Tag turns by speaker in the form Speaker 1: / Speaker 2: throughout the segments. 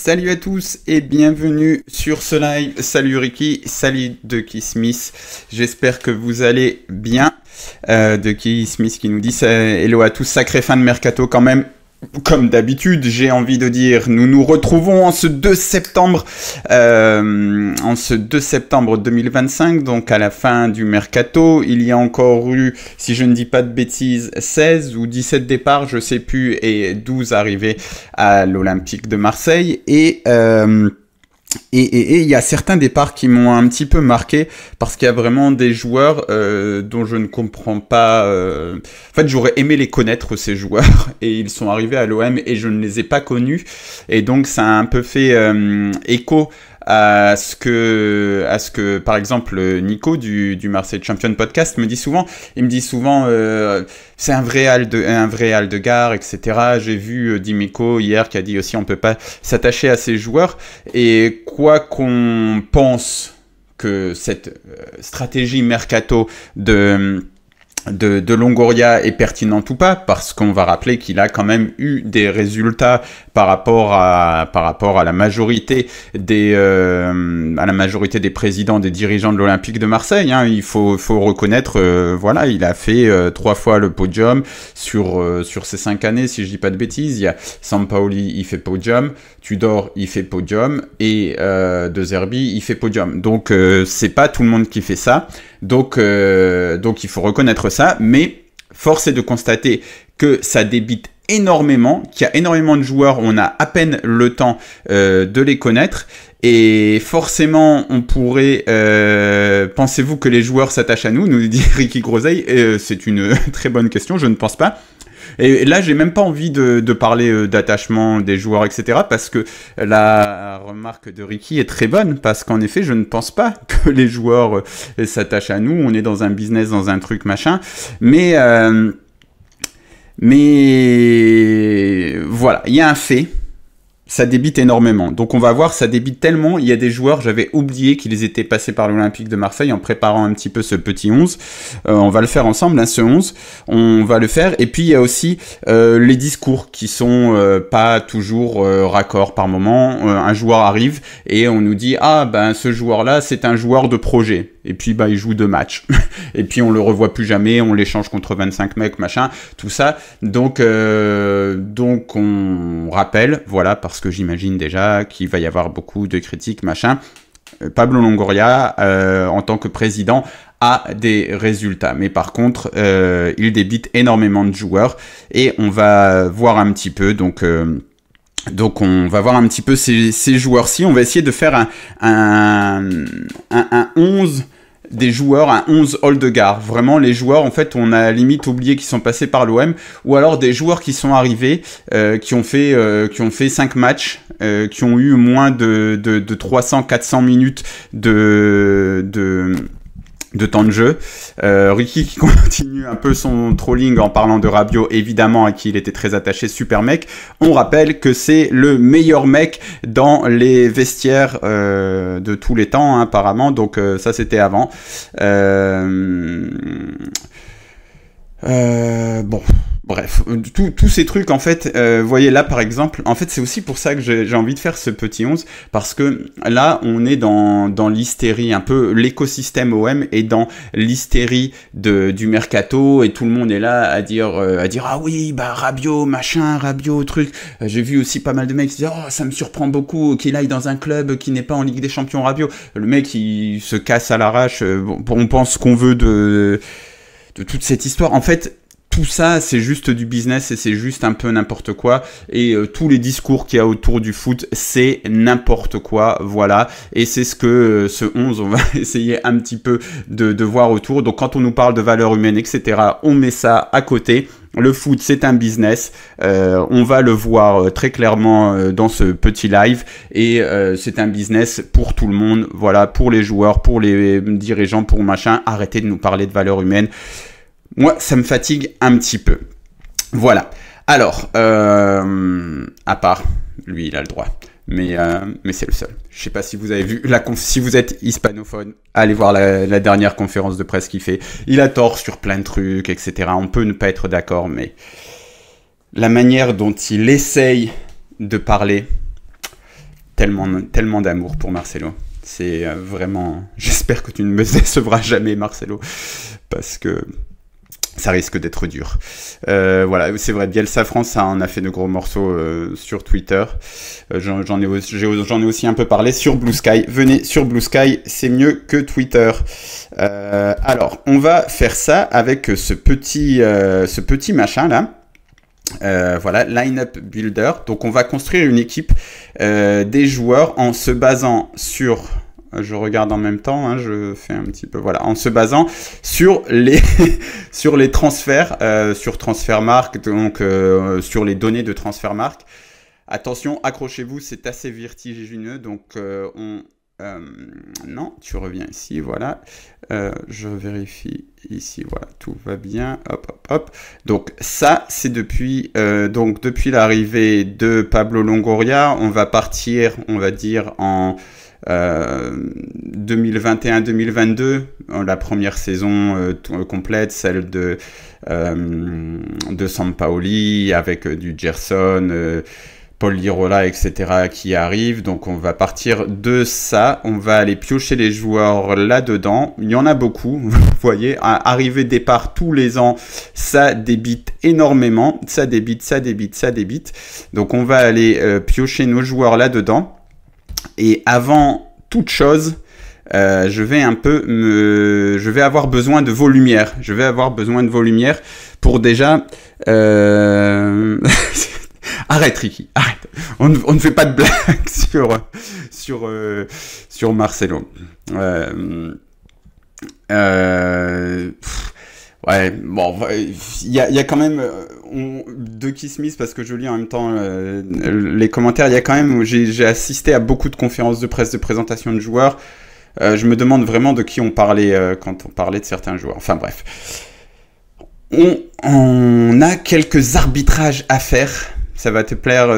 Speaker 1: Salut à tous et bienvenue sur ce live. Salut Ricky, salut Ducky Smith. J'espère que vous allez bien. Ducky Smith qui nous dit hello à tous, sacrée fin de mercato quand même. Comme d'habitude, j'ai envie de dire, nous nous retrouvons en ce 2 septembre 2025, donc à la fin du mercato. Il y a encore eu, si je ne dis pas de bêtises, 16 ou 17 départs, je sais plus, et 12 arrivées à l'Olympique de Marseille. Et il y a certains départs qui m'ont un petit peu marqué parce qu'il y a vraiment des joueurs dont je ne comprends pas. En fait, j'aurais aimé les connaître, ces joueurs, et ils sont arrivés à l'OM et je ne les ai pas connus. Et donc, ça a un peu fait écho à ce que par exemple Nico du Marseille Champion Podcast me dit souvent. Il me dit souvent c'est un vrai Aldegard, etc. J'ai vu Dimeco hier qui a dit aussi on peut pas s'attacher à ces joueurs, et quoi qu'on pense que cette stratégie mercato de Longoria est pertinente ou pas, parce qu'on va rappeler qu'il a quand même eu des résultats par rapport à la majorité des présidents, des dirigeants de l'Olympique de Marseille, hein. Il faut reconnaître, voilà, il a fait 3 fois le podium sur ces 5 années, si je dis pas de bêtises. Il y a Sampaoli, il fait podium, Tudor, il fait podium, et De Zerbi, il fait podium. Donc c'est pas tout le monde qui fait ça. Donc il faut reconnaître ça, mais force est de constater que ça débite énormément, qu'il y a énormément de joueurs, on a à peine le temps de les connaître, et forcément on pourrait, pensez-vous que les joueurs s'attachent à nous dit Ricky Groseille, c'est une très bonne question, je ne pense pas. Et là, j'ai même pas envie de parler d'attachement des joueurs, etc. Parce que la remarque de Ricky est très bonne. Parce qu'en effet, je ne pense pas que les joueurs s'attachent à nous. On est dans un business, dans un truc, machin. Mais voilà, il y a un fait. Ça débite énormément. Donc on va voir, ça débite tellement. Il y a des joueurs, j'avais oublié qu'ils étaient passés par l'Olympique de Marseille en préparant un petit peu ce petit 11. On va le faire ensemble, hein, ce 11. On va le faire. Et puis il y a aussi les discours qui sont pas toujours raccords par moment. Un joueur arrive et on nous dit « Ah, ben ce joueur-là, c'est un joueur de projet. » Et puis il joue 2 matchs. Et puis on le revoit plus jamais, on l'échange contre 25 mecs, machin, tout ça. Donc on rappelle, voilà, parce que j'imagine déjà qu'il va y avoir beaucoup de critiques, machin. Pablo Longoria, en tant que président, a des résultats. Mais par contre, il débite énormément de joueurs. Et on va voir un petit peu, donc on va voir un petit peu ces joueurs-ci. On va essayer de faire un 11 des joueurs, un 11 Aldegard. Vraiment, les joueurs, en fait, on a limite oublié qu'ils sont passés par l'OM, ou alors des joueurs qui sont arrivés, qui ont fait 5 matchs, qui ont eu moins de 300-400 minutes de temps de jeu. Ricky qui continue un peu son trolling en parlant de Rabiot, évidemment, à qui il était très attaché, super mec. On rappelle que c'est le meilleur mec dans les vestiaires de tous les temps, hein, apparemment. Donc ça, c'était avant. Bon, bref, tous ces trucs, en fait, vous voyez là, par exemple, en fait, c'est aussi pour ça que j'ai envie de faire ce petit 11, parce que là, on est dans l'hystérie, un peu l'écosystème OM est dans l'hystérie du mercato, et tout le monde est là à dire ah oui, Rabiot, machin, Rabiot, truc. J'ai vu aussi pas mal de mecs qui disent oh, ça me surprend beaucoup qu'il aille dans un club qui n'est pas en Ligue des Champions, Rabiot. Le mec, il se casse à l'arrache. On pense qu'on veut de toute cette histoire. En fait, tout ça, c'est juste du business et c'est juste un peu n'importe quoi. Et tous les discours qu'il y a autour du foot, c'est n'importe quoi, voilà. Et c'est ce que ce 11, on va essayer un petit peu de voir autour. Donc quand on nous parle de valeurs humaines, etc., on met ça à côté. Le foot, c'est un business. On va le voir très clairement dans ce petit live. Et c'est un business pour tout le monde. Voilà, pour les joueurs, pour les dirigeants, pour machin. Arrêtez de nous parler de valeurs humaines. Moi, ça me fatigue un petit peu. Voilà. Alors, à part, lui, il a le droit. Mais c'est le seul. Je sais pas si vous avez vu, si vous êtes hispanophone, allez voir la dernière conférence de presse qu'il fait. Il a tort sur plein de trucs, etc. On peut ne pas être d'accord, mais la manière dont il essaye de parler, tellement d'amour pour Marcelo. C'est vraiment... J'espère que tu ne me décevras jamais, Marcelo, parce que ça risque d'être dur. Voilà, c'est vrai, Bielsa France, ça en a fait de gros morceaux sur Twitter. J'en ai aussi un peu parlé sur Blue Sky. Venez sur Blue Sky, c'est mieux que Twitter. Alors, on va faire ça avec ce petit machin là. Voilà, Line-up Builder. Donc, on va construire une équipe des joueurs en se basant sur... Je regarde en même temps, hein, je fais un petit peu... Voilà, en se basant sur les, sur les transferts, sur Transfermarkt, donc sur les données de Transfermarkt. Attention, accrochez-vous, c'est assez vertigineux, donc non, tu reviens ici, voilà. Je vérifie ici, voilà, tout va bien. Hop, hop, hop. Donc ça, c'est depuis l'arrivée de Pablo Longoria. On va partir, on va dire, en 2021-2022, la première saison complète, celle de Sampaoli, avec du Gerson, Paul Lirola, etc. qui arrivent. Donc on va partir de ça, on va aller piocher les joueurs là-dedans. Il y en a beaucoup, vous voyez, arrivée départ tous les ans, ça débite énormément, ça débite. Donc on va aller piocher nos joueurs là-dedans. Et avant toute chose, je vais avoir besoin de vos lumières. Je vais avoir besoin de vos lumières pour déjà... Arrête, Ricky, arrête. On ne fait pas de blagues sur Marcelo. Ouais, bon, il y a quand même de Kiss Smith, parce que je lis en même temps les commentaires. Il y a quand même, j'ai assisté à beaucoup de conférences de presse de présentation de joueurs. Je me demande vraiment de qui on parlait quand on parlait de certains joueurs. Enfin bref, on a quelques arbitrages à faire. Ça va plaire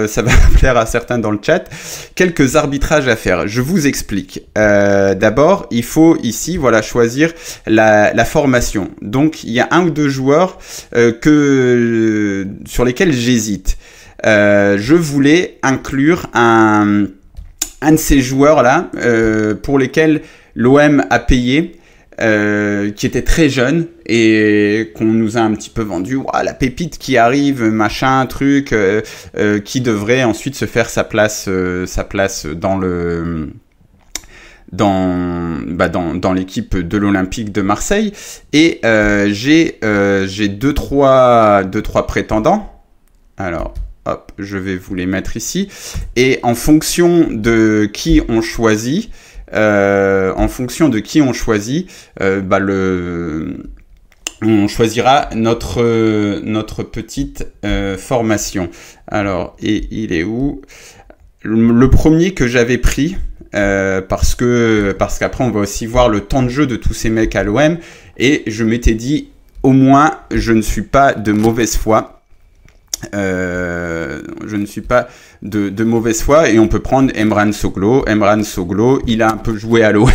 Speaker 1: à certains dans le chat. Quelques arbitrages à faire. Je vous explique. D'abord, il faut ici, voilà, choisir la formation. Donc, il y a un ou deux joueurs sur lesquels j'hésite. Je voulais inclure un de ces joueurs-là pour lesquels l'OM a payé. Qui était très jeune et qu'on nous a un petit peu vendu, la pépite qui arrive, machin, truc, qui devrait ensuite se faire sa place dans l'équipe de l'Olympique de Marseille. Et j'ai deux trois prétendants. Alors hop, je vais vous les mettre ici. Et en fonction de qui on choisit, on choisira notre petite formation. Alors, et il est où? Le premier que j'avais pris, parce qu'après on va aussi voir le temps de jeu de tous ces mecs à l'OM, et je m'étais dit, au moins je ne suis pas de mauvaise foi. Je ne suis pas de mauvaise foi, et on peut prendre Emran Soglo. Il a un peu joué à l'OM.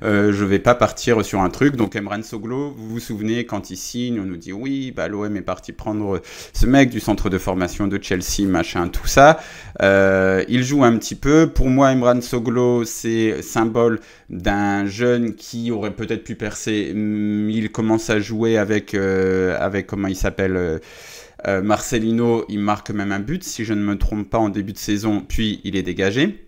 Speaker 1: Je vais pas partir sur un truc. Donc Emran Soglo, vous vous souvenez, quand il signe, on nous dit oui, l'OM est parti prendre ce mec du centre de formation de Chelsea, machin, tout ça. Il joue un petit peu. Pour moi, Emran Soglo, c'est symbole d'un jeune qui aurait peut-être pu percer. Il commence à jouer avec comment il s'appelle, Marcelino. Il marque même un but, si je ne me trompe pas, en début de saison, puis il est dégagé.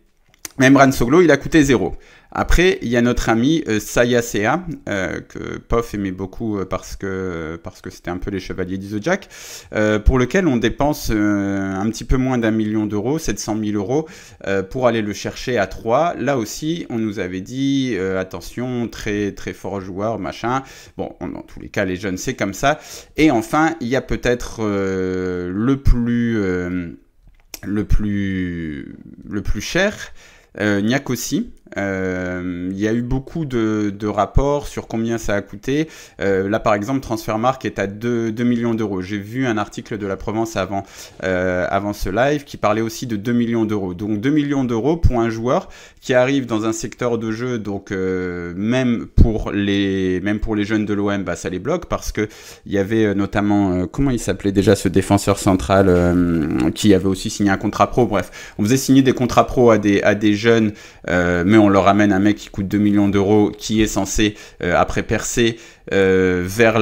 Speaker 1: Emran Soglo, il a coûté 0. Après, il y a notre ami Saya Sea, que Pof aimait beaucoup parce que c'était un peu les chevaliers du Zodiac, pour lequel on dépense un petit peu moins d'1 million d'euros, 700 000 euros, pour aller le chercher à 3. Là aussi, on nous avait dit, attention, très, très fort joueur, machin. Bon, dans tous les cas, les jeunes, c'est comme ça. Et enfin, il y a peut-être le plus cher, Niakossi, Il y a eu beaucoup de rapports sur combien ça a coûté. Là, par exemple, Transfermarkt est à 2 millions d'euros. J'ai vu un article de la Provence avant ce live qui parlait aussi de 2 millions d'euros. Donc 2 millions d'euros pour un joueur qui arrive dans un secteur de jeu, donc même pour les jeunes de l'OM, bah, ça les bloque parce que il y avait notamment, comment il s'appelait déjà ce défenseur central qui avait aussi signé un contrat pro. Bref, on faisait signer des contrats pro à des jeunes, mais on leur ramène un mec qui coûte 2 millions d'euros, qui est censé, après percer vers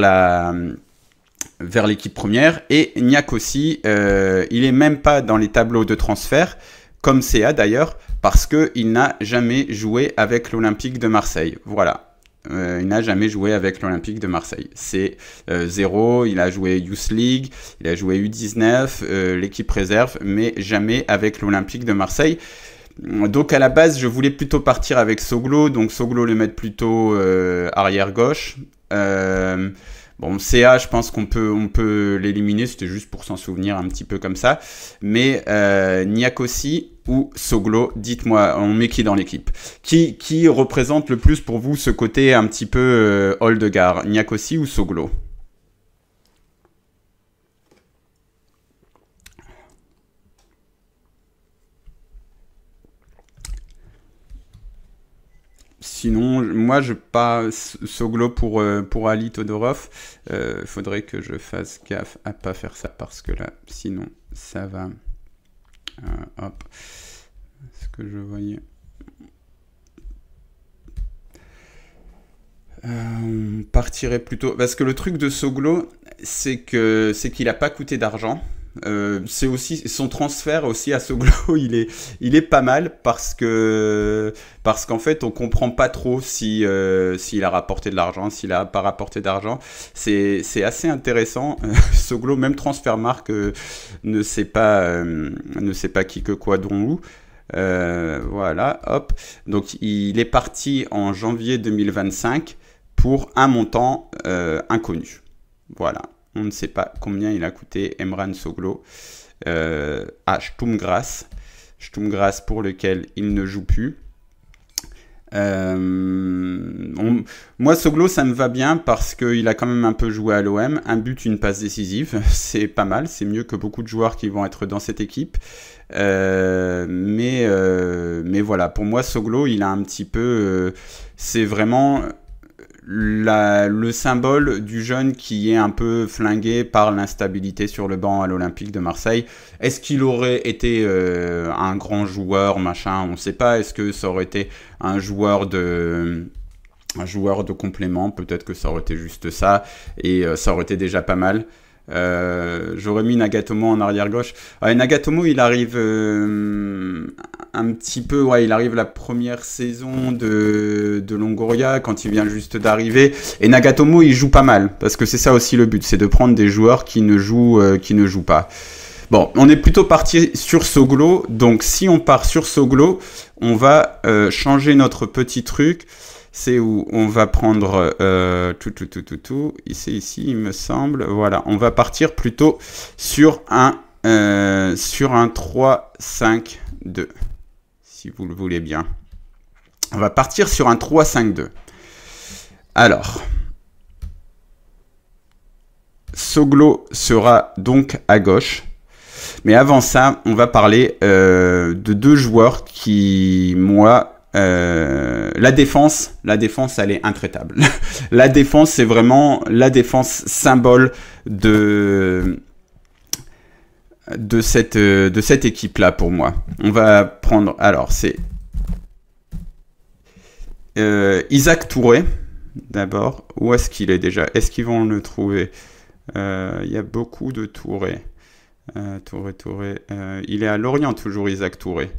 Speaker 1: l'équipe première. Et Niakossi, il est même pas dans les tableaux de transfert, comme CA d'ailleurs, parce qu'il n'a jamais joué avec l'Olympique de Marseille. Voilà. Il n'a jamais joué avec l'Olympique de Marseille. C'est 0, il a joué Youth League, il a joué U19, l'équipe réserve, mais jamais avec l'Olympique de Marseille. Donc à la base, je voulais plutôt partir avec Soglo, donc Soglo le mettre plutôt arrière gauche. Bon, CA, je pense qu'on peut l'éliminer, c'était juste pour s'en souvenir un petit peu comme ça. Mais Niakossi ou Soglo, dites-moi, on met qui dans l'équipe? Qui représente le plus pour vous ce côté un petit peu Old-Gare, Niakossi ou Soglo? Sinon, moi, je pas Soglo pour Ali Todorov. Faudrait que je fasse gaffe à pas faire ça parce que là, sinon, ça va. Hop. Ce que je voyais. On partirait plutôt. Parce que le truc de Soglo, c'est qu'il a pas coûté d'argent. C'est aussi son transfert aussi à Soglo, il est pas mal parce qu'en fait on comprend pas trop s'il a rapporté de l'argent, s'il a pas rapporté d'argent. C'est assez intéressant. Soglo, même Transfermarkt ne sait pas qui que quoi dont où. Voilà, hop. Donc il est parti en janvier 2025 pour un montant inconnu. Voilà. On ne sait pas combien il a coûté Emran Soglo à Sturm Graz pour lequel il ne joue plus. Moi, Soglo, ça me va bien parce qu'il a quand même un peu joué à l'OM. Un but, une passe décisive, c'est pas mal. C'est mieux que beaucoup de joueurs qui vont être dans cette équipe. Mais voilà, pour moi, Soglo, il a un petit peu... c'est vraiment... le symbole du jeune qui est un peu flingué par l'instabilité sur le banc à l'Olympique de Marseille. Est-ce qu'il aurait été un grand joueur, machin, on ne sait pas. Est-ce que ça aurait été un joueur de complément? Peut-être que ça aurait été juste ça, et ça aurait été déjà pas mal. J'aurais mis Nagatomo en arrière gauche. Nagatomo, il arrive un petit peu, il arrive la première saison de Longoria quand il vient juste d'arriver. Et Nagatomo, il joue pas mal parce que c'est ça aussi le but, c'est de prendre des joueurs qui ne jouent pas. Bon, on est plutôt parti sur Soglo. Donc si on part sur Soglo, on va changer notre petit truc. C'est où on va prendre c'est ici, il me semble. Voilà, on va partir plutôt sur un 3-5-2, si vous le voulez bien. On va partir sur un 3-5-2. Alors, Soglo sera donc à gauche. Mais avant ça, on va parler de deux joueurs qui, moi... la défense, elle est intraitable. La défense, c'est vraiment la défense symbole de cette équipe-là pour moi. On va prendre, alors c'est Isaac Touré d'abord. Où est-ce qu'il est déjà? Est-ce qu'ils vont le trouver? Il y a beaucoup de Touré. Touré. Il est à Lorient toujours, Isaac Touré.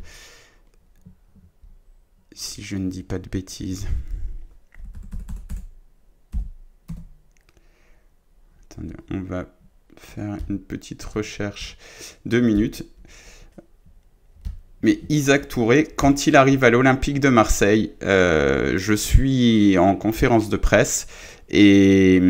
Speaker 1: Si je ne dis pas de bêtises. Attendez, on va faire une petite recherche. 2 minutes. Mais Isaac Touré, quand il arrive à l'Olympique de Marseille, je suis en conférence de presse et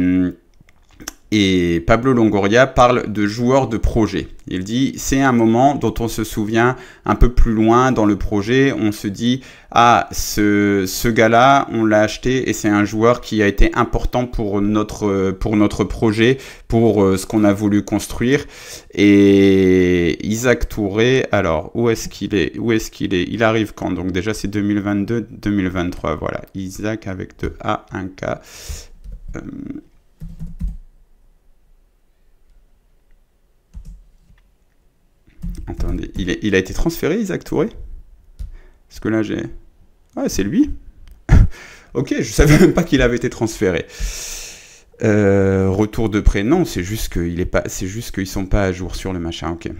Speaker 1: Et Pablo Longoria parle de joueur de projet. Il dit, c'est un moment dont on se souvient un peu plus loin dans le projet. On se dit, ah, ce gars-là, on l'a acheté et c'est un joueur qui a été important pour notre projet, pour ce qu'on a voulu construire. Et Isaac Touré, alors, où est-ce qu'il est? Il arrive quand? Donc déjà, c'est 2022-2023. Voilà, Isaac avec 2A, 1K. Attendez, il a été transféré, Isaac Touré? Parce que là, j'ai... Ouais, c'est lui. Ok, je savais même pas qu'il avait été transféré. Retour de prêt, non, c'est juste qu'ils sont pas à jour sur le machin, ok.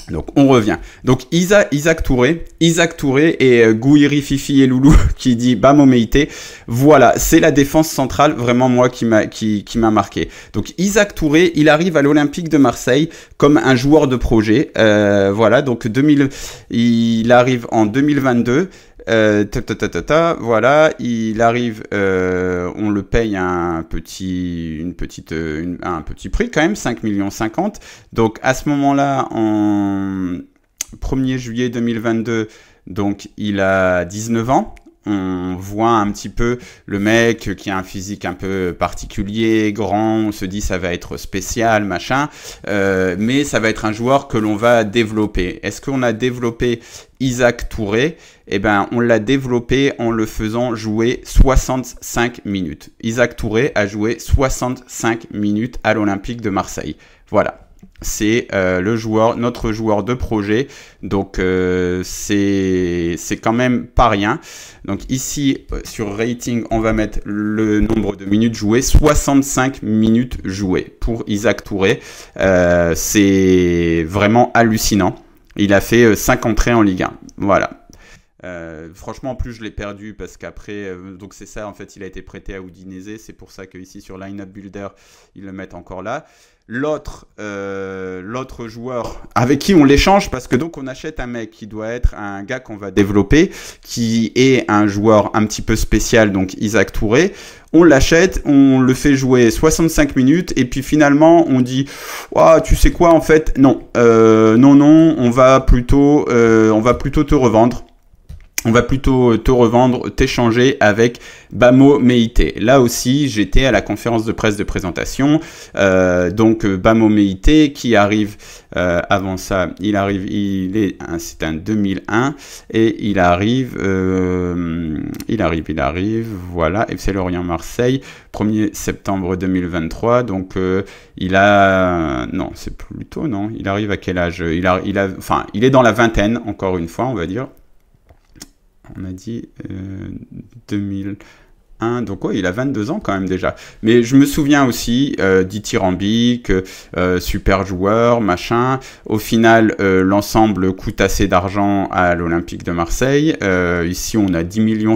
Speaker 1: Donc, on revient. Donc, Isaac Touré et Gouiri, Fifi et Loulou qui dit Bamo Meïté. Voilà, c'est la défense centrale, vraiment, moi, qui m'a marqué. Donc, Isaac Touré, il arrive à l'Olympique de Marseille comme un joueur de projet. Voilà, donc, il arrive en 2022. Voilà, il arrive, on le paye un petit prix quand même, 5,50 millions. Donc à ce moment-là, en 1er juillet 2022, donc il a 19 ans. On voit un petit peu le mec qui a un physique un peu particulier, grand, on se dit ça va être spécial, machin, mais ça va être un joueur que l'on va développer. Est-ce qu'on a développé Isaac Touré? Eh ben, on l'a développé en le faisant jouer 65 minutes. Isaac Touré a joué 65 minutes à l'Olympique de Marseille. Voilà. C'est notre joueur de projet, donc c'est quand même pas rien. Donc ici sur rating, on va mettre le nombre de minutes jouées, 65 minutes jouées pour Isaac Touré. C'est vraiment hallucinant. Il a fait 5 entrées en Ligue 1. Voilà. Franchement, en plus, je l'ai perdu parce qu'après, donc c'est ça, en fait, il a été prêté à Udinese. C'est pour ça qu'ici, sur Line-Up Builder, ils le mettent encore là. L'autre joueur avec qui on l'échange, parce que donc on achète un mec qui doit être un gars qu'on va développer, qui est un joueur un petit peu spécial, donc Isaac Touré. On l'achète, on le fait jouer 65 minutes et puis finalement on dit oh, tu sais quoi en fait non, on va plutôt te revendre. On va plutôt te revendre, t'échanger avec Bamo Meïté. Là aussi, j'étais à la conférence de presse de présentation. Donc, Bamo Meïté qui arrive, avant ça, c'est un 2001 et il arrive, voilà, FC Lorient Marseille, 1er septembre 2023. Donc, il arrive à quel âge? Il est dans la vingtaine, encore une fois, on va dire. On a dit 2001, donc ouais, il a 22 ans quand même déjà. Mais je me souviens aussi dithyrambique, super joueur, machin. Au final, l'ensemble coûte assez d'argent à l'Olympique de Marseille. Ici, on a 10,50 millions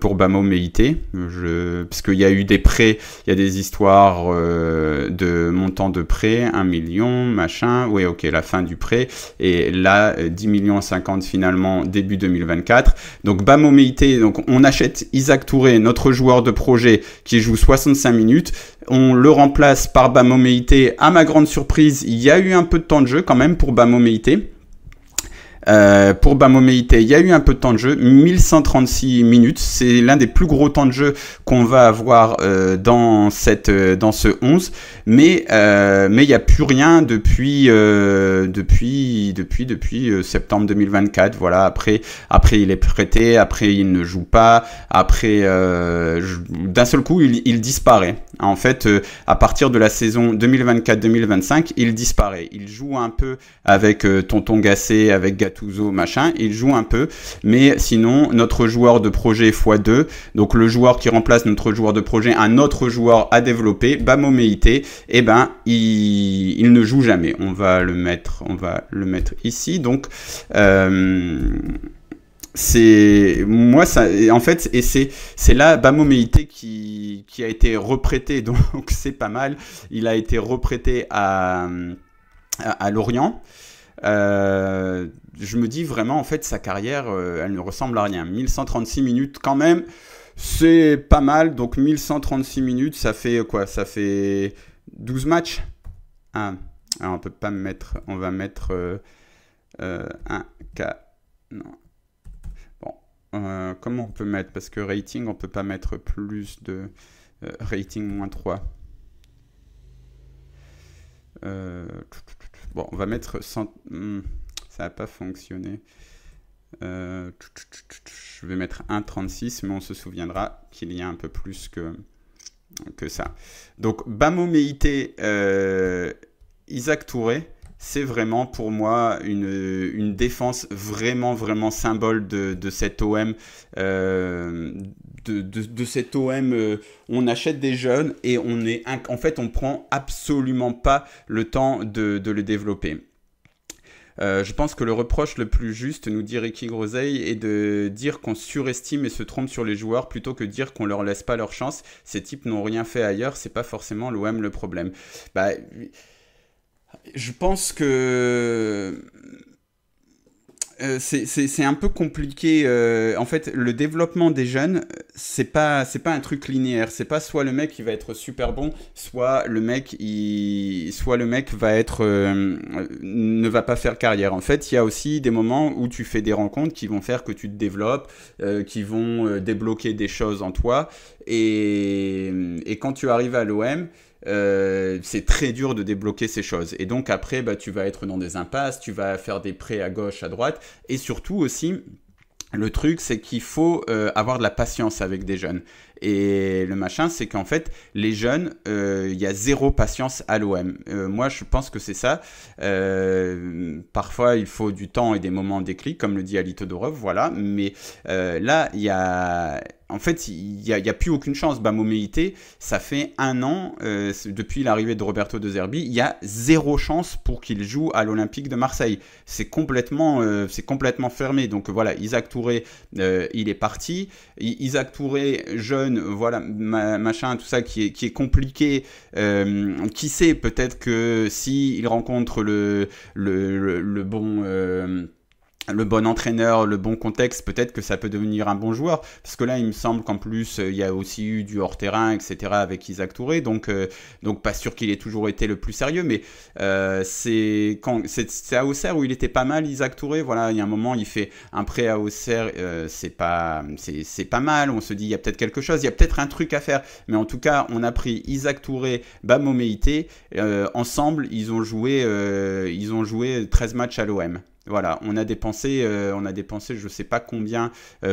Speaker 1: pour Bamo Meïté, parce qu'il y a eu des prêts, il y a des histoires de montant de prêt, 1 million, machin, oui ok, la fin du prêt, et là 10,50 millions finalement début 2024. Donc Bamo Meïté, donc on achète Isaac Touré, notre joueur de projet qui joue 65 minutes, on le remplace par Bamo Meïté. À ma grande surprise, il y a eu un peu de temps de jeu quand même pour Bamo Meïté. Pour Bamo Meïté, il y a eu un peu de temps de jeu, 1136 minutes, c'est l'un des plus gros temps de jeu qu'on va avoir dans ce 11, mais il n'y a plus rien depuis septembre 2024. Voilà, après il est prêté, après il ne joue pas, après d'un seul coup il disparaît. En fait, à partir de la saison 2024-2025, il disparaît. Il joue un peu avec Tonton Gassé, avec Gattuso, machin. Il joue un peu, mais sinon, notre joueur de projet x2, donc le joueur qui remplace notre joueur de projet, un autre joueur à développer, Bamo Meïté, eh ben, il ne joue jamais. On va le mettre ici. Donc, c'est moi ça en fait, et c'est là Bamo Meïté qui a été reprêté, donc c'est pas mal. Il a été reprêté à Lorient. Je me dis vraiment, en fait, sa carrière, elle ne ressemble à rien. 1136 minutes quand même, C'est pas mal, donc 1136 minutes, ça fait quoi? Ça fait 12 matchs? Ah, alors on peut pas mettre, on va mettre un K. Non. Bon, comment on peut mettre? Parce que rating, on peut pas mettre plus de rating -3. Bon, on va mettre 100. Ça n'a pas fonctionné. Je vais mettre 1,36, mais on se souviendra qu'il y a un peu plus que ça. Donc, Bamouméité, Isaac Touré, c'est vraiment pour moi une défense vraiment, vraiment symbole de cet OM. De cet OM, on achète des jeunes et en fait, on prend absolument pas le temps de le développer. Je pense que le reproche le plus juste, nous dit Ricky Groseille, est de dire qu'on surestime et se trompe sur les joueurs plutôt que dire qu'on leur laisse pas leur chance. Ces types n'ont rien fait ailleurs, c'est pas forcément l'OM le problème. Bah, je pense que c'est un peu compliqué. En fait, le développement des jeunes, c'est pas un truc linéaire. C'est pas soit le mec qui va être super bon, soit le mec va être ne va pas faire carrière. En fait, il y a aussi des moments où tu fais des rencontres qui vont faire que tu te développes, qui vont débloquer des choses en toi. Et quand tu arrives à l'OM, c'est très dur de débloquer ces choses. Et donc après, bah, tu vas être dans des impasses, tu vas faire des prêts à gauche, à droite. Et surtout aussi, le truc, c'est qu'il faut avoir de la patience avec des jeunes. Et le machin, c'est qu'en fait, les jeunes, il y a zéro patience à l'OM. Moi, je pense que c'est ça. Parfois, il faut du temps et des moments de déclic, comme le dit Ali Todorov, voilà. Mais là, il y a... En fait, il n'y a plus aucune chance. Bamouméité, ça fait 1 an, depuis l'arrivée de Roberto De Zerbi, il y a zéro chance pour qu'il joue à l'Olympique de Marseille. C'est complètement fermé. Donc voilà, Isaac Touré, il est parti. Isaac Touré, jeune, voilà, machin, tout ça qui est compliqué. Qui sait, peut-être que s'il rencontre le bon entraîneur, le bon contexte, peut-être que ça peut devenir un bon joueur. Parce que là, il me semble qu'en plus, il y a aussi eu du hors-terrain, etc. avec Isaac Touré. Donc pas sûr qu'il ait toujours été le plus sérieux. Mais c'est à Auxerre où il était pas mal, Isaac Touré. Voilà, il y a un moment, il fait un prêt à Auxerre. C'est pas mal. On se dit, il y a peut-être quelque chose. Il y a peut-être un truc à faire. Mais en tout cas, on a pris Isaac Touré, Bamouméité. Ensemble, ils ont joué 13 matchs à l'OM. Voilà, on a dépensé je ne sais pas combien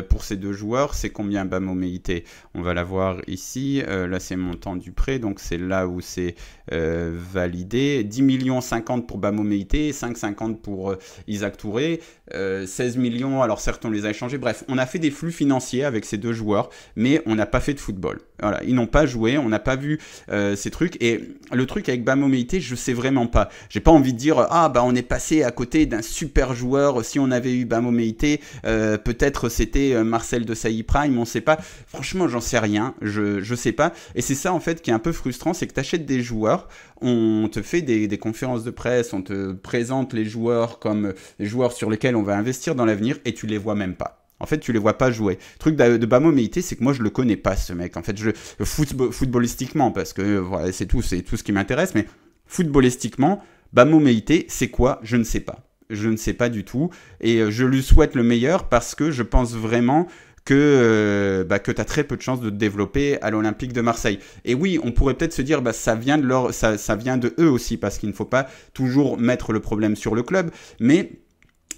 Speaker 1: pour ces deux joueurs. C'est combien Bamouméité? On va la voir ici. Là, c'est montant du prêt, donc c'est là où c'est validé. 10 millions 50 pour Bamouméité, 5,50 pour Isaac Touré, 16 millions. Alors certes, on les a échangés. Bref, on a fait des flux financiers avec ces deux joueurs, mais on n'a pas fait de football. Voilà, ils n'ont pas joué, on n'a pas vu ces trucs. Et le truc avec Bamouméité, je sais vraiment pas. J'ai pas envie de dire on est passé à côté d'un super joueur. Si on avait eu Bamouméité, peut-être c'était Marcel Desailly Prime, on sait pas. Franchement, j'en sais rien, je sais pas. Et c'est ça en fait qui est un peu frustrant, c'est que tu achètes des joueurs, on te fait des conférences de presse, on te présente les joueurs comme les joueurs sur lesquels on va investir dans l'avenir et tu les vois même pas. En fait, tu les vois pas jouer. Le truc de Bamouméité, c'est que moi, je le connais pas, ce mec. En fait, footballistiquement, parce que voilà, c'est tout ce qui m'intéresse, mais footballistiquement, Bamouméité, c'est quoi? Je ne sais pas. Je ne sais pas du tout. Et je lui souhaite le meilleur parce que je pense vraiment que tu as très peu de chances de te développer à l'Olympique de Marseille. Et oui, on pourrait peut-être se dire ça vient de eux aussi, parce qu'il ne faut pas toujours mettre le problème sur le club, mais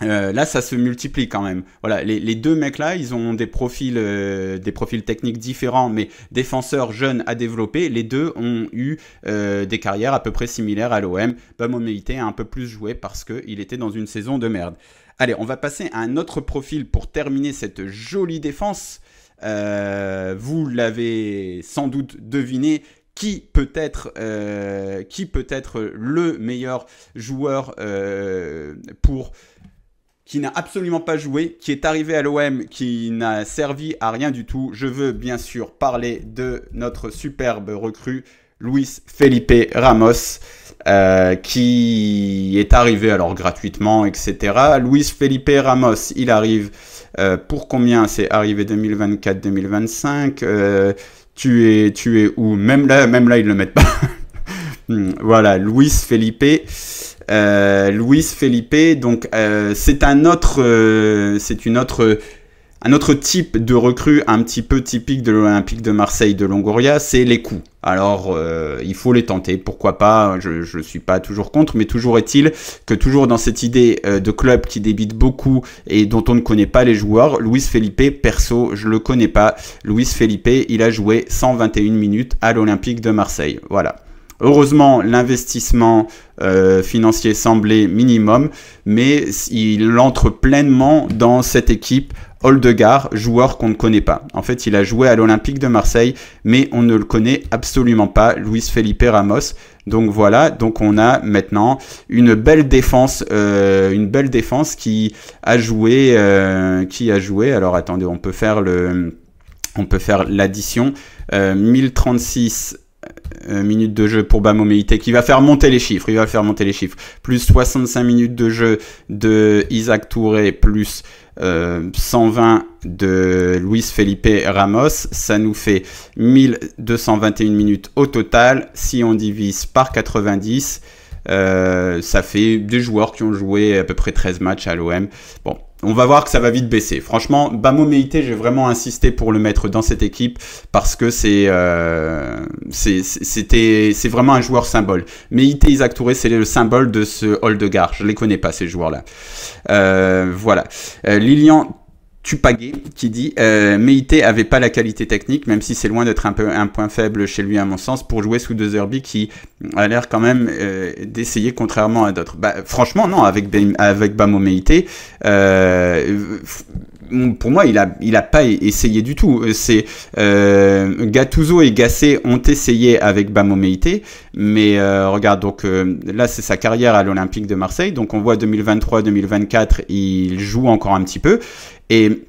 Speaker 1: là, ça se multiplie quand même. Voilà, les deux mecs-là, ils ont des profils techniques différents, mais défenseurs jeunes à développer. Les deux ont eu des carrières à peu près similaires à l'OM. Bamouméité a un peu plus joué parce qu'il était dans une saison de merde. Allez, on va passer à un autre profil pour terminer cette jolie défense. Vous l'avez sans doute deviné. Qui peut être le meilleur joueur qui n'a absolument pas joué, qui est arrivé à l'OM, qui n'a servi à rien du tout. Je veux bien sûr parler de notre superbe recrue, Luis Felipe Ramos, qui est arrivé alors gratuitement, etc. Luis Felipe Ramos, il arrive Pour combien? C'est arrivé 2024-2025. Tu es où? Même là, ils le mettent pas. Voilà, Luis Felipe. Luis Felipe, donc c'est un autre type de recrue un petit peu typique de l'Olympique de Marseille de Longoria, c'est les coups. Alors, il faut les tenter, pourquoi pas, je suis pas toujours contre, mais toujours est-il que toujours dans cette idée de club qui débite beaucoup et dont on ne connaît pas les joueurs, Luis Felipe, perso, je le connais pas. Luis Felipe, il a joué 121 minutes à l'Olympique de Marseille, voilà. Heureusement, l'investissement financier semblait minimum, mais il entre pleinement dans cette équipe. Odegaard, joueur qu'on ne connaît pas. En fait, il a joué à l'Olympique de Marseille, mais on ne le connaît absolument pas, Luis Felipe Ramos. Donc voilà, donc on a maintenant une belle défense qui a joué. Alors attendez, on peut faire l'addition. 1036 minutes de jeu pour Bamo Meïté qui va faire monter les chiffres. Plus 65 minutes de jeu de Isaac Touré, plus 120 de Luis Felipe Ramos, ça nous fait 1221 minutes au total. Si on divise par 90, ça fait des joueurs qui ont joué à peu près 13 matchs à l'OM. Bon, on va voir que ça va vite baisser. Franchement, Bamo Meïté, j'ai vraiment insisté pour le mettre dans cette équipe parce que c'est vraiment un joueur symbole. Meïté, Isaac Touré, c'est le symbole de ce Odegaard. Je les connais pas, ces joueurs-là. Voilà. Lilian Tupagé qui dit Meïté avait pas la qualité technique, même si c'est loin d'être un point faible chez lui à mon sens, pour jouer sous De Zerbi qui a l'air quand même d'essayer contrairement à d'autres. Bah, franchement non, avec Bamo Meïté, pour moi il a pas essayé du tout. C'est Gattuso et Gasset ont essayé avec Bamo Meïté, mais regarde, donc là c'est sa carrière à l'Olympique de Marseille, donc on voit 2023-2024 il joue encore un petit peu. Et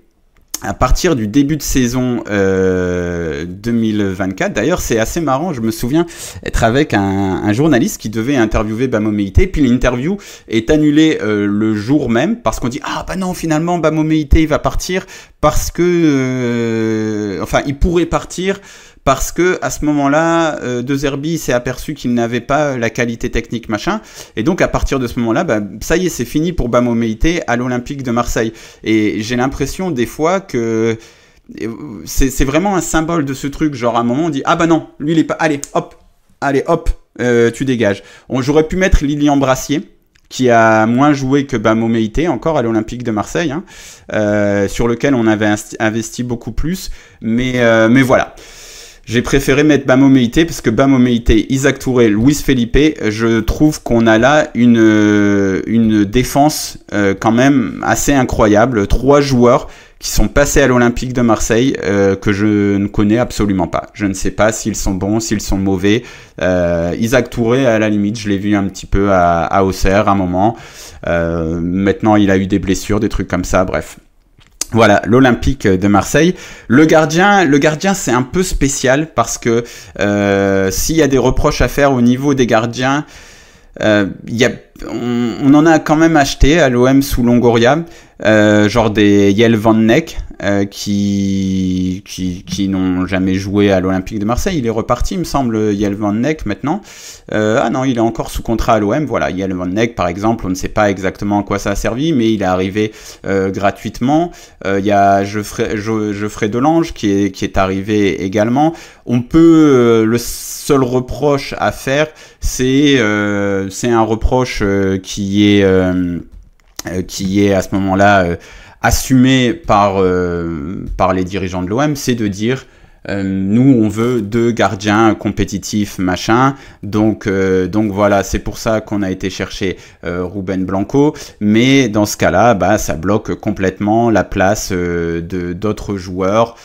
Speaker 1: à partir du début de saison 2024, d'ailleurs c'est assez marrant, je me souviens être avec un journaliste qui devait interviewer Bamo Meïté, puis l'interview est annulée le jour même parce qu'on dit « Ah bah non, finalement Bamo Meïté il va partir parce que... enfin il pourrait partir ». Parce que à ce moment-là, De Zerbi s'est aperçu qu'il n'avait pas la qualité technique machin, et donc à partir de ce moment-là, bah, ça y est, c'est fini pour Bamo Meïté à l'Olympique de Marseille. Et j'ai l'impression des fois que c'est vraiment un symbole de ce truc, genre à un moment on dit ah bah non, lui il est pas, allez hop, tu dégages. J'aurais pu mettre Lilian Brassier, qui a moins joué que Bamo Meïté encore à l'Olympique de Marseille, hein, sur lequel on avait investi beaucoup plus, mais voilà. J'ai préféré mettre Bamo Meïté parce que Bamo Meïté, Isaac Touré, Luis Felipe, je trouve qu'on a là une défense quand même assez incroyable. 3 joueurs qui sont passés à l'Olympique de Marseille que je ne connais absolument pas. Je ne sais pas s'ils sont bons, s'ils sont mauvais. Isaac Touré, à la limite, je l'ai vu un petit peu à Auxerre à un moment. Maintenant, il a eu des blessures, des trucs comme ça, bref. Voilà, l'Olympique de Marseille. Le gardien, c'est un peu spécial parce que s'il y a des reproches à faire au niveau des gardiens, on en a quand même acheté à l'OM sous Longoria, genre des Jelle Van Neck qui n'ont jamais joué à l'Olympique de Marseille. Il est reparti, il me semble, Jelle Van Neck maintenant. Ah non, il est encore sous contrat à l'OM. Voilà, Jelle Van Neck, par exemple, on ne sait pas exactement à quoi ça a servi, mais il est arrivé gratuitement. Il y a Geoffrey Delange qui est arrivé également. On peut, le seul reproche à faire, c'est un reproche qui est à ce moment-là assumé par les dirigeants de l'OM, c'est de dire nous on veut 2 gardiens compétitifs machin, donc voilà, c'est pour ça qu'on a été chercher Ruben Blanco, mais dans ce cas-là bah ça bloque complètement la place d'autres joueurs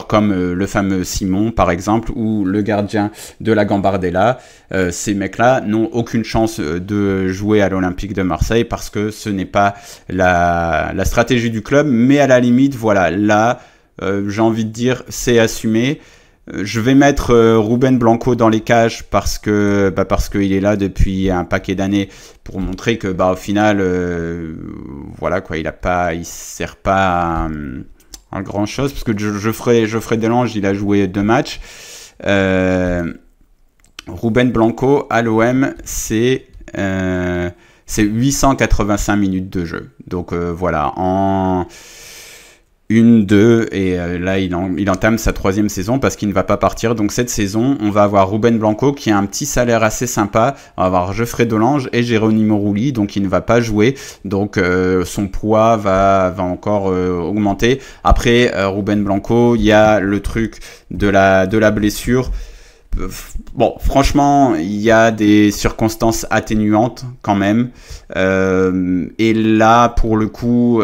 Speaker 1: comme le fameux Simon par exemple, ou le gardien de la Gambardella. Ces mecs-là n'ont aucune chance de jouer à l'Olympique de Marseille parce que ce n'est pas la stratégie du club, mais à la limite voilà, là j'ai envie de dire c'est assumé. Je vais mettre Ruben Blanco dans les cages parce qu'il est là depuis un paquet d'années pour montrer que au final voilà quoi, il sert pas à grand chose, parce que Geoffrey Delange, il a joué 2 matchs. Ruben Blanco à l'OM, c'est 885 minutes de jeu. Donc voilà, en 1, 2, et là il entame sa 3e saison parce qu'il ne va pas partir. Donc cette saison, on va avoir Ruben Blanco qui a un petit salaire assez sympa. On va avoir Geoffrey Delange et Geronimo Rulli, donc il ne va pas jouer. Donc son poids va encore augmenter. Après Ruben Blanco, il y a le truc de la blessure. Bon, franchement, il y a des circonstances atténuantes quand même. Et là, pour le coup,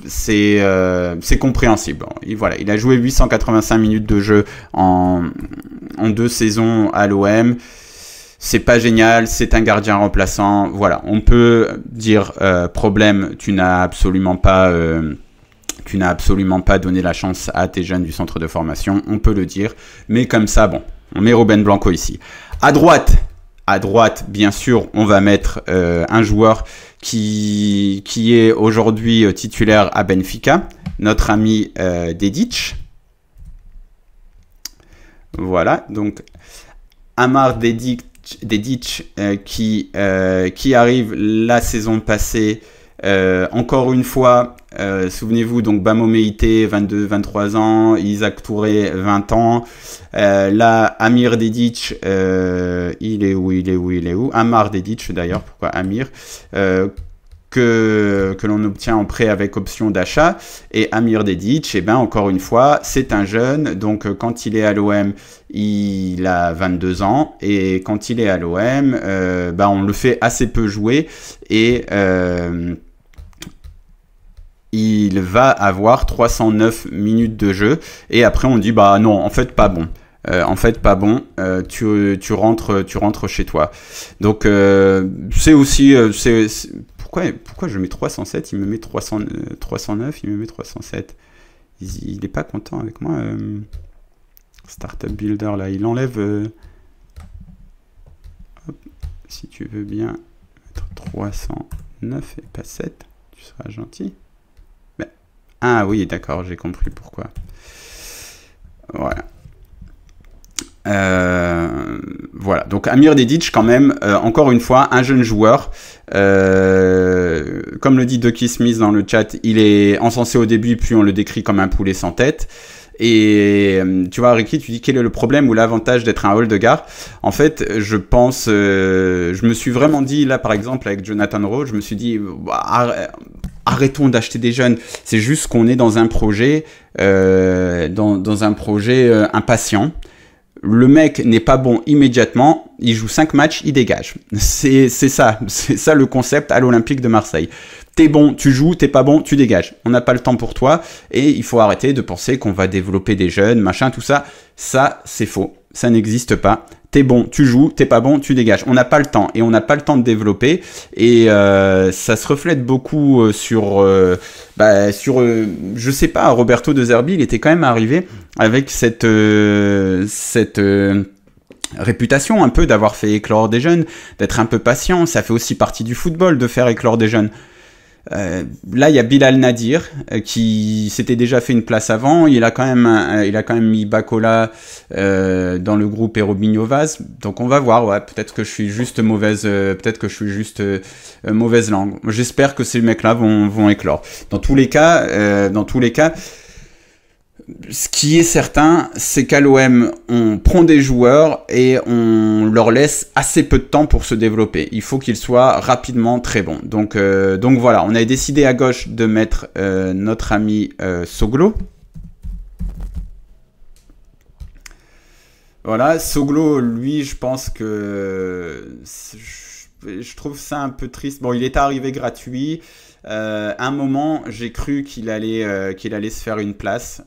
Speaker 1: c'est compréhensible. Voilà, il a joué 885 minutes de jeu en 2 saisons à l'OM. C'est pas génial, c'est un gardien remplaçant. Voilà, on peut dire problème, tu n'as absolument pas donné la chance à tes jeunes du centre de formation, on peut le dire. Mais comme ça, bon, on met Ruben Blanco ici. À droite, bien sûr, on va mettre un joueur qui est aujourd'hui titulaire à Benfica, notre ami Dedić. Voilà, donc Amar Dedić qui arrive la saison passée. Encore une fois, souvenez-vous, donc Bamo Meïté, 22-23 ans, Isaac Touré, 20 ans. Là, Amir Dedić, il est où Amar Dedić d'ailleurs, pourquoi Amir que l'on obtient en prêt avec option d'achat. Et Amir Dedić, encore une fois, c'est un jeune. Donc, quand il est à l'OM, il a 22 ans. Et quand il est à l'OM, on le fait assez peu jouer. Et il va avoir 309 minutes de jeu. Et après, on dit, non, en fait, pas bon. Tu rentres chez toi. Donc, c'est aussi... Pourquoi je mets 307, il me met 309, il me met 307. Il est pas content avec moi. Startup Builder, là, il enlève... hop, si tu veux bien mettre 309 et pas 7, tu seras gentil. Ah oui, d'accord, j'ai compris pourquoi. Voilà. Voilà, donc Amir Dedić quand même, encore une fois, un jeune joueur. Comme le dit Ducky Smith dans le chat, il est encensé au début, puis on le décrit comme un poulet sans tête. Et tu vois, Ricky, tu dis quel est le problème ou l'avantage d'être un Odegaard. En fait, je pense, je me suis vraiment dit, là par exemple avec Jonathan Rowe, je me suis dit, arrêtons d'acheter des jeunes. C'est juste qu'on est dans un projet, impatient. Le mec n'est pas bon immédiatement, il joue 5 matchs, il dégage. C'est ça le concept à l'Olympique de Marseille. T'es bon, tu joues, t'es pas bon, tu dégages. On n'a pas le temps pour toi et il faut arrêter de penser qu'on va développer des jeunes, machin, tout ça. Ça, c'est faux. Ça n'existe pas. T'es bon, tu joues, t'es pas bon, tu dégages. On n'a pas le temps et on n'a pas le temps de développer et ça se reflète beaucoup sur je sais pas, Roberto De Zerbi, il était quand même arrivé avec cette réputation un peu d'avoir fait éclore des jeunes, d'être un peu patient. Ça fait aussi partie du football de faire éclore des jeunes. Là, il y a Bilal Nadir qui s'était déjà fait une place avant. Il a quand même mis Bacola dans le groupe et Robinho Vaz. Donc on va voir. Ouais, peut-être que je suis juste mauvaise langue. J'espère que ces mecs-là vont éclore. Dans tous les cas, ce qui est certain, c'est qu'à l'OM, on prend des joueurs et on leur laisse assez peu de temps pour se développer. Il faut qu'ils soient rapidement très bons. Donc voilà, on a décidé à gauche de mettre notre ami Soglo. Voilà, Soglo, lui, je pense que... Je trouve ça un peu triste. Bon, il est arrivé gratuit. un moment, j'ai cru qu'il allait se faire une place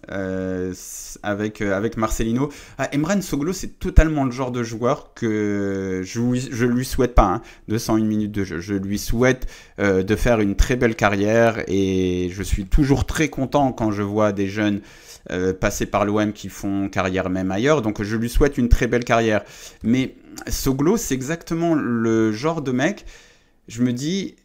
Speaker 1: avec Marcelino. Emran Soglo, c'est totalement le genre de joueur que je lui souhaite pas, hein, 201 minutes de jeu. Je lui souhaite de faire une très belle carrière et je suis toujours très content quand je vois des jeunes passer par l'OM qui font carrière même ailleurs. Donc je lui souhaite une très belle carrière. Mais Soglo, c'est exactement le genre de mec, je me dis,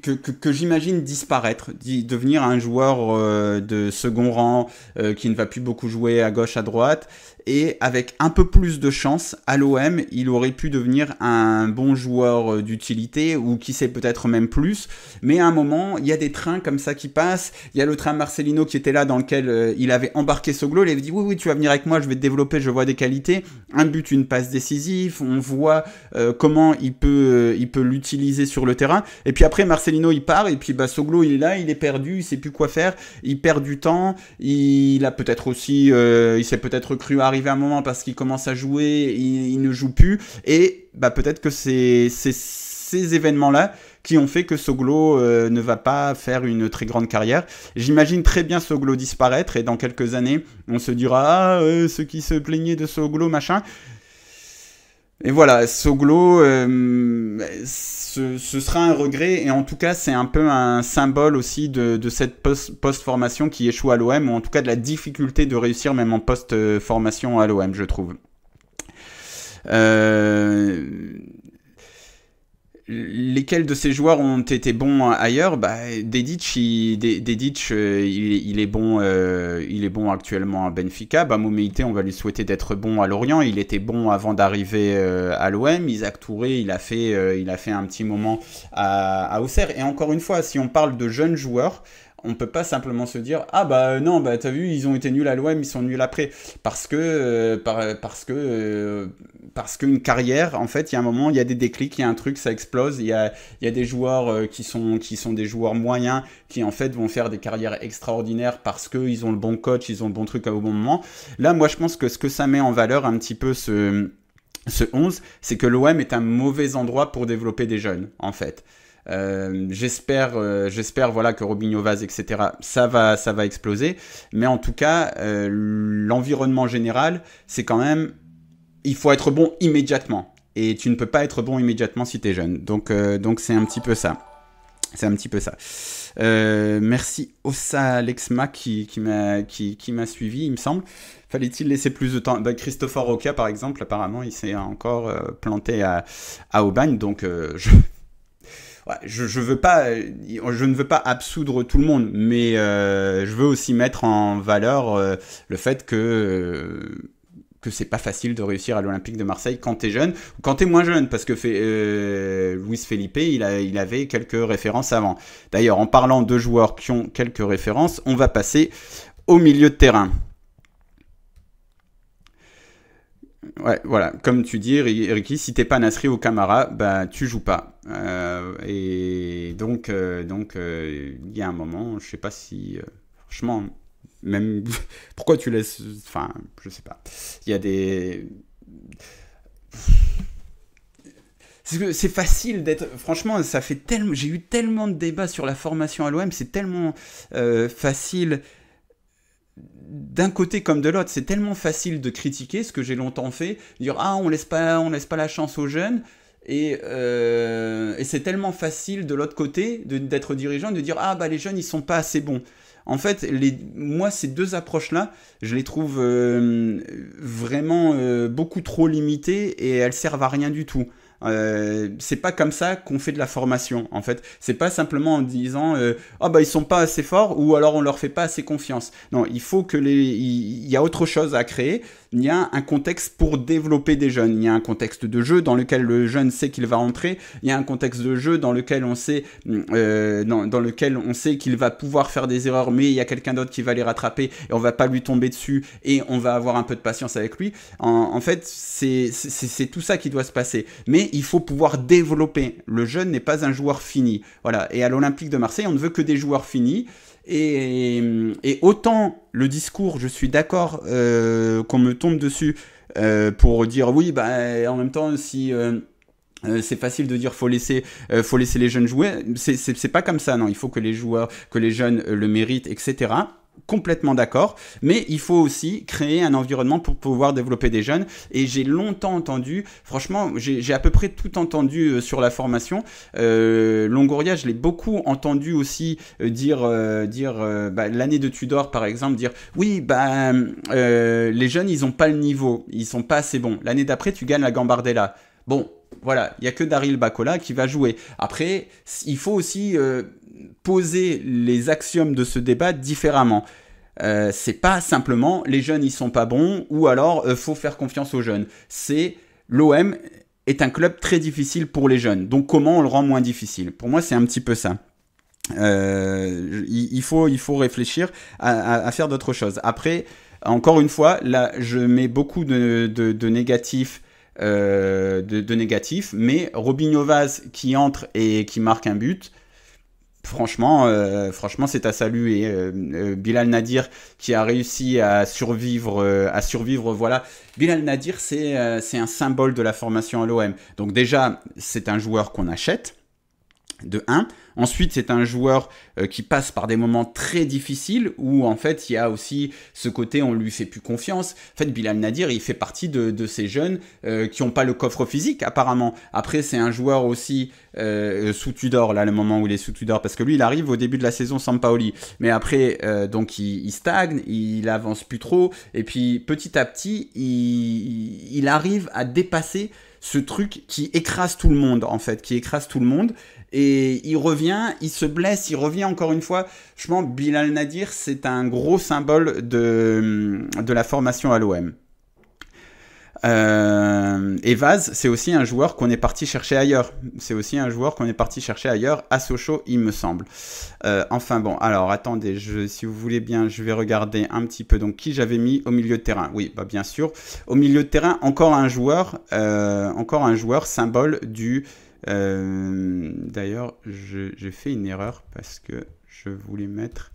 Speaker 1: que j'imagine disparaître, devenir un joueur de second rang qui ne va plus beaucoup jouer à gauche, à droite. Et avec un peu plus de chance, à l'OM, il aurait pu devenir un bon joueur d'utilité, ou qui sait peut-être même plus. Mais à un moment, il y a des trains comme ça qui passent. Il y a le train Marcelino qui était là, dans lequel il avait embarqué Soglo. Il avait dit oui, tu vas venir avec moi, je vais te développer, je vois des qualités. Un but, une passe décisive. On voit comment il peut l'utiliser sur le terrain. Et puis après, Marcelino, il part. Et puis Soglo, il est là, il est perdu, il sait plus quoi faire. Il perd du temps. Il a peut-être aussi, il s'est peut-être cru arriver à un moment parce qu'il commence à jouer, il ne joue plus, et peut-être que c'est ces événements-là qui ont fait que Soglo ne va pas faire une très grande carrière. J'imagine très bien Soglo disparaître, et dans quelques années, on se dira ceux qui se plaignaient de Soglo, machin. Et voilà, Soglo, ce sera un regret, et en tout cas, c'est un peu un symbole aussi de cette post-formation qui échoue à l'OM, ou en tout cas de la difficulté de réussir même en post-formation à l'OM, je trouve. Lesquels de ces joueurs ont été bons ailleurs? Dedic, il est bon, il est bon actuellement à Benfica. Momeité, on va lui souhaiter d'être bon à Lorient. Il était bon avant d'arriver à l'OM. Isaac Touré, il a fait un petit moment à Auxerre. Et encore une fois, si on parle de jeunes joueurs, on peut pas simplement se dire non, t'as vu, ils ont été nuls à l'OM, ils sont nuls après, parce qu'une carrière, en fait, il y a un moment, il y a des déclics, il y a un truc, ça explose. Il y a des joueurs qui sont des joueurs moyens, qui en fait vont faire des carrières extraordinaires parce qu'ils ont le bon coach, ils ont le bon truc au bon moment. Là, moi, je pense que ce que ça met en valeur un petit peu ce 11, c'est que l'OM est un mauvais endroit pour développer des jeunes, en fait. J'espère voilà, que Robinho Vaz, etc., ça va exploser. Mais en tout cas, l'environnement général, c'est quand même, il faut être bon immédiatement. Et tu ne peux pas être bon immédiatement si tu es jeune. Donc c'est un petit peu ça. C'est un petit peu ça. Merci Ossa Alexma qui m'a suivi, il me semble. Fallait-il laisser plus de temps? Christopher Roca, par exemple, apparemment, il s'est encore planté à Aubagne. Donc je ne veux pas absoudre tout le monde, mais je veux aussi mettre en valeur le fait que c'est pas facile de réussir à l'Olympique de Marseille quand t'es jeune, ou quand t'es moins jeune, parce que Luis Felipe, il avait quelques références avant. D'ailleurs, en parlant de joueurs qui ont quelques références, on va passer au milieu de terrain. Ouais, voilà, comme tu dis, Ricky, si t'es pas Nasri ou Camara, tu joues pas. Et donc, il y a un moment, je sais pas si, franchement, même, pourquoi tu laisses, enfin, je sais pas. Il y a des, c'est facile d'être, franchement, ça fait tellement, j'ai eu tellement de débats sur la formation à l'OM, c'est tellement facile. D'un côté comme de l'autre, c'est tellement facile de critiquer, ce que j'ai longtemps fait, dire on laisse pas la chance aux jeunes, et c'est tellement facile de l'autre côté d'être dirigeant, de dire les jeunes ils sont pas assez bons. En fait, moi ces deux approches-là, je les trouve vraiment beaucoup trop limitées, et elles servent à rien du tout. C'est pas comme ça qu'on fait de la formation, en fait. C'est pas simplement en disant ils sont pas assez forts, ou alors on leur fait pas assez confiance. Non, il faut que il y a autre chose à créer. Il y a un contexte pour développer des jeunes. Il y a un contexte de jeu dans lequel le jeune sait qu'il va entrer. Il y a un contexte de jeu dans lequel on sait qu'il va pouvoir faire des erreurs, mais il y a quelqu'un d'autre qui va les rattraper, et on va pas lui tomber dessus, et on va avoir un peu de patience avec lui. En fait, c'est tout ça qui doit se passer. Mais il faut pouvoir développer. Le jeune n'est pas un joueur fini. Voilà. Et à l'Olympique de Marseille, on ne veut que des joueurs finis. Et autant le discours, je suis d'accord qu'on me tombe dessus pour dire oui, en même temps, si C'est facile de dire faut laisser les jeunes jouer. C'est pas comme ça, non. Il faut que les joueurs, que les jeunes le méritent, etc. Complètement d'accord, mais il faut aussi créer un environnement pour pouvoir développer des jeunes. Et j'ai longtemps entendu, franchement, j'ai à peu près tout entendu sur la formation. Longoria, je l'ai beaucoup entendu aussi dire l'année de Tudor, par exemple, dire oui, les jeunes, ils ont pas le niveau, ils sont pas assez bons. L'année d'après, tu gagnes la Gambardella. Bon, voilà, il n'y a que Daryl Bacola qui va jouer. Après, il faut aussi poser les axiomes de ce débat différemment. C'est pas simplement les jeunes ils sont pas bons ou alors faut faire confiance aux jeunes. C'est l'OM est un club très difficile pour les jeunes. Donc comment on le rend moins difficile? Pour moi c'est un petit peu ça. Il faut réfléchir à faire d'autres choses. Après, encore une fois, là je mets beaucoup de négatifs. De négatifs, mais Robinho Vaz qui entre et qui marque un but, franchement c'est à saluer. Bilal Nadir qui a réussi à survivre, voilà. Bilal Nadir, c'est un symbole de la formation à l'OM. Donc déjà, c'est un joueur qu'on achète, de 1. Ensuite, c'est un joueur qui passe par des moments très difficiles où, en fait, il y a aussi ce côté, on lui fait plus confiance. En fait, Bilal Nadir, il fait partie de ces jeunes qui n'ont pas le coffre physique, apparemment. Après, c'est un joueur aussi sous Tudor, là, le moment où il est sous Tudor, parce que lui, il arrive au début de la saison Sampaoli. Mais après, donc, il stagne, il avance plus trop. Et puis, petit à petit, il arrive à dépasser ce truc qui écrase tout le monde, en fait, qui écrase tout le monde. Et il revient, il se blesse, il revient encore une fois. Franchement, Bilal Nadir, c'est un gros symbole de la formation à l'OM. Et Vaz, c'est aussi un joueur qu'on est parti chercher ailleurs. C'est aussi un joueur qu'on est parti chercher ailleurs, à Sochaux, il me semble. Enfin bon, alors attendez, si vous voulez bien, je vais regarder un petit peu. Donc qui j'avais mis au milieu de terrain? Oui, bah bien sûr. Au milieu de terrain, encore un joueur symbole du... D'ailleurs, j'ai fait une erreur parce que je voulais mettre...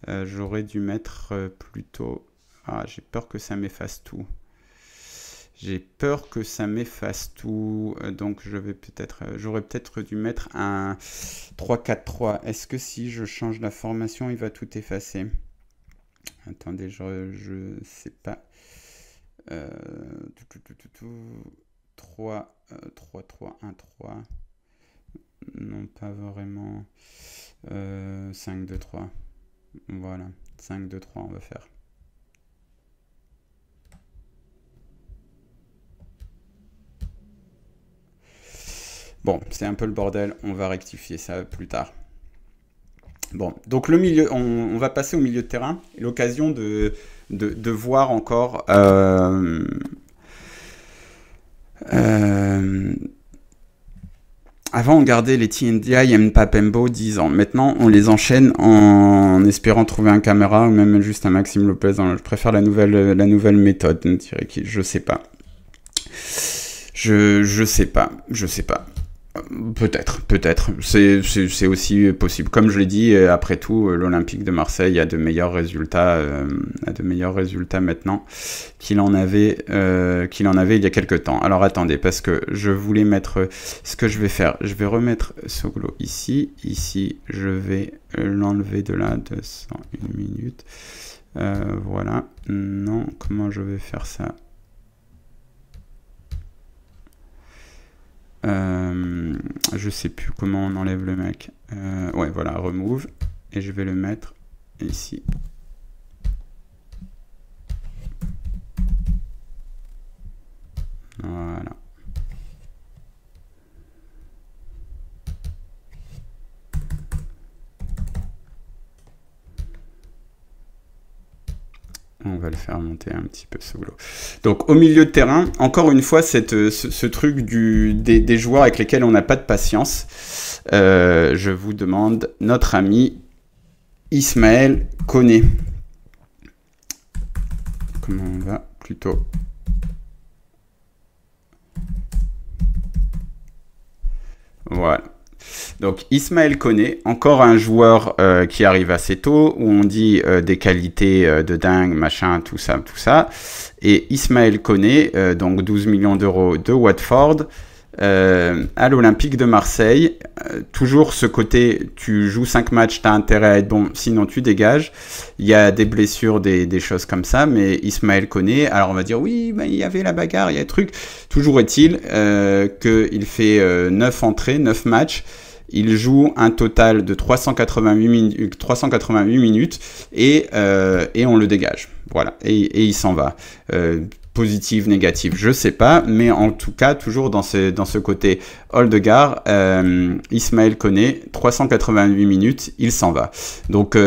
Speaker 1: j'aurais dû mettre plutôt... Ah, j'ai peur que ça m'efface tout. J'ai peur que ça m'efface tout, donc j'aurais peut-être dû mettre un 3-4-3. Est-ce que si je change la formation, il va tout effacer? Attendez, je sais pas. 3, 3, 1, 3. Non, pas vraiment. 5, 2, 3. Voilà, 5, 2, 3, on va faire. Bon, c'est un peu le bordel, on va rectifier ça plus tard. Bon, donc le milieu, on va passer au milieu de terrain. L'occasion de voir encore... avant, on gardait les TNDI et Mpapembo 10 ans. Maintenant, on les enchaîne en espérant trouver un caméra ou même juste un Maxime Lopez. Je préfère la nouvelle méthode. Je sais pas. Je sais pas. Peut-être. C'est aussi possible. Comme je l'ai dit, après tout, l'Olympique de Marseille a de meilleurs résultats maintenant qu'il en avait il y a quelques temps. Alors attendez, parce que je voulais mettre ce que je vais faire. Je vais remettre Soglo ici. Ici, je vais l'enlever de là de 101 minutes. Voilà. Non, comment je vais faire ça? Je sais plus comment on enlève le mec. Ouais, voilà, remove. Et je vais le mettre ici. Voilà. On va le faire monter un petit peu solo. Donc au milieu de terrain, encore une fois, ce truc des joueurs avec lesquels on n'a pas de patience. Je vous demande notre ami Ismaël Koné. Comment on va plutôt? Voilà. Donc Ismaël Koné, encore un joueur qui arrive assez tôt, où on dit des qualités de dingue, machin, tout ça. Et Ismaël Koné, donc 12 millions d'euros de Watford, à l'Olympique de Marseille. Toujours ce côté, tu joues 5 matchs, tu as intérêt à être bon, sinon tu dégages. Il y a des blessures, des choses comme ça, mais Ismaël Koné, alors on va dire oui, il y avait la bagarre, il y a des trucs. Toujours est-il qu'il fait 9 entrées, 9 matchs. Il joue un total de 388 minutes et on le dégage. Voilà, et il s'en va. Positive, négative, je sais pas, mais en tout cas, toujours dans ce côté Odegaard, Ismaël Koné, 388 minutes, il s'en va. Donc,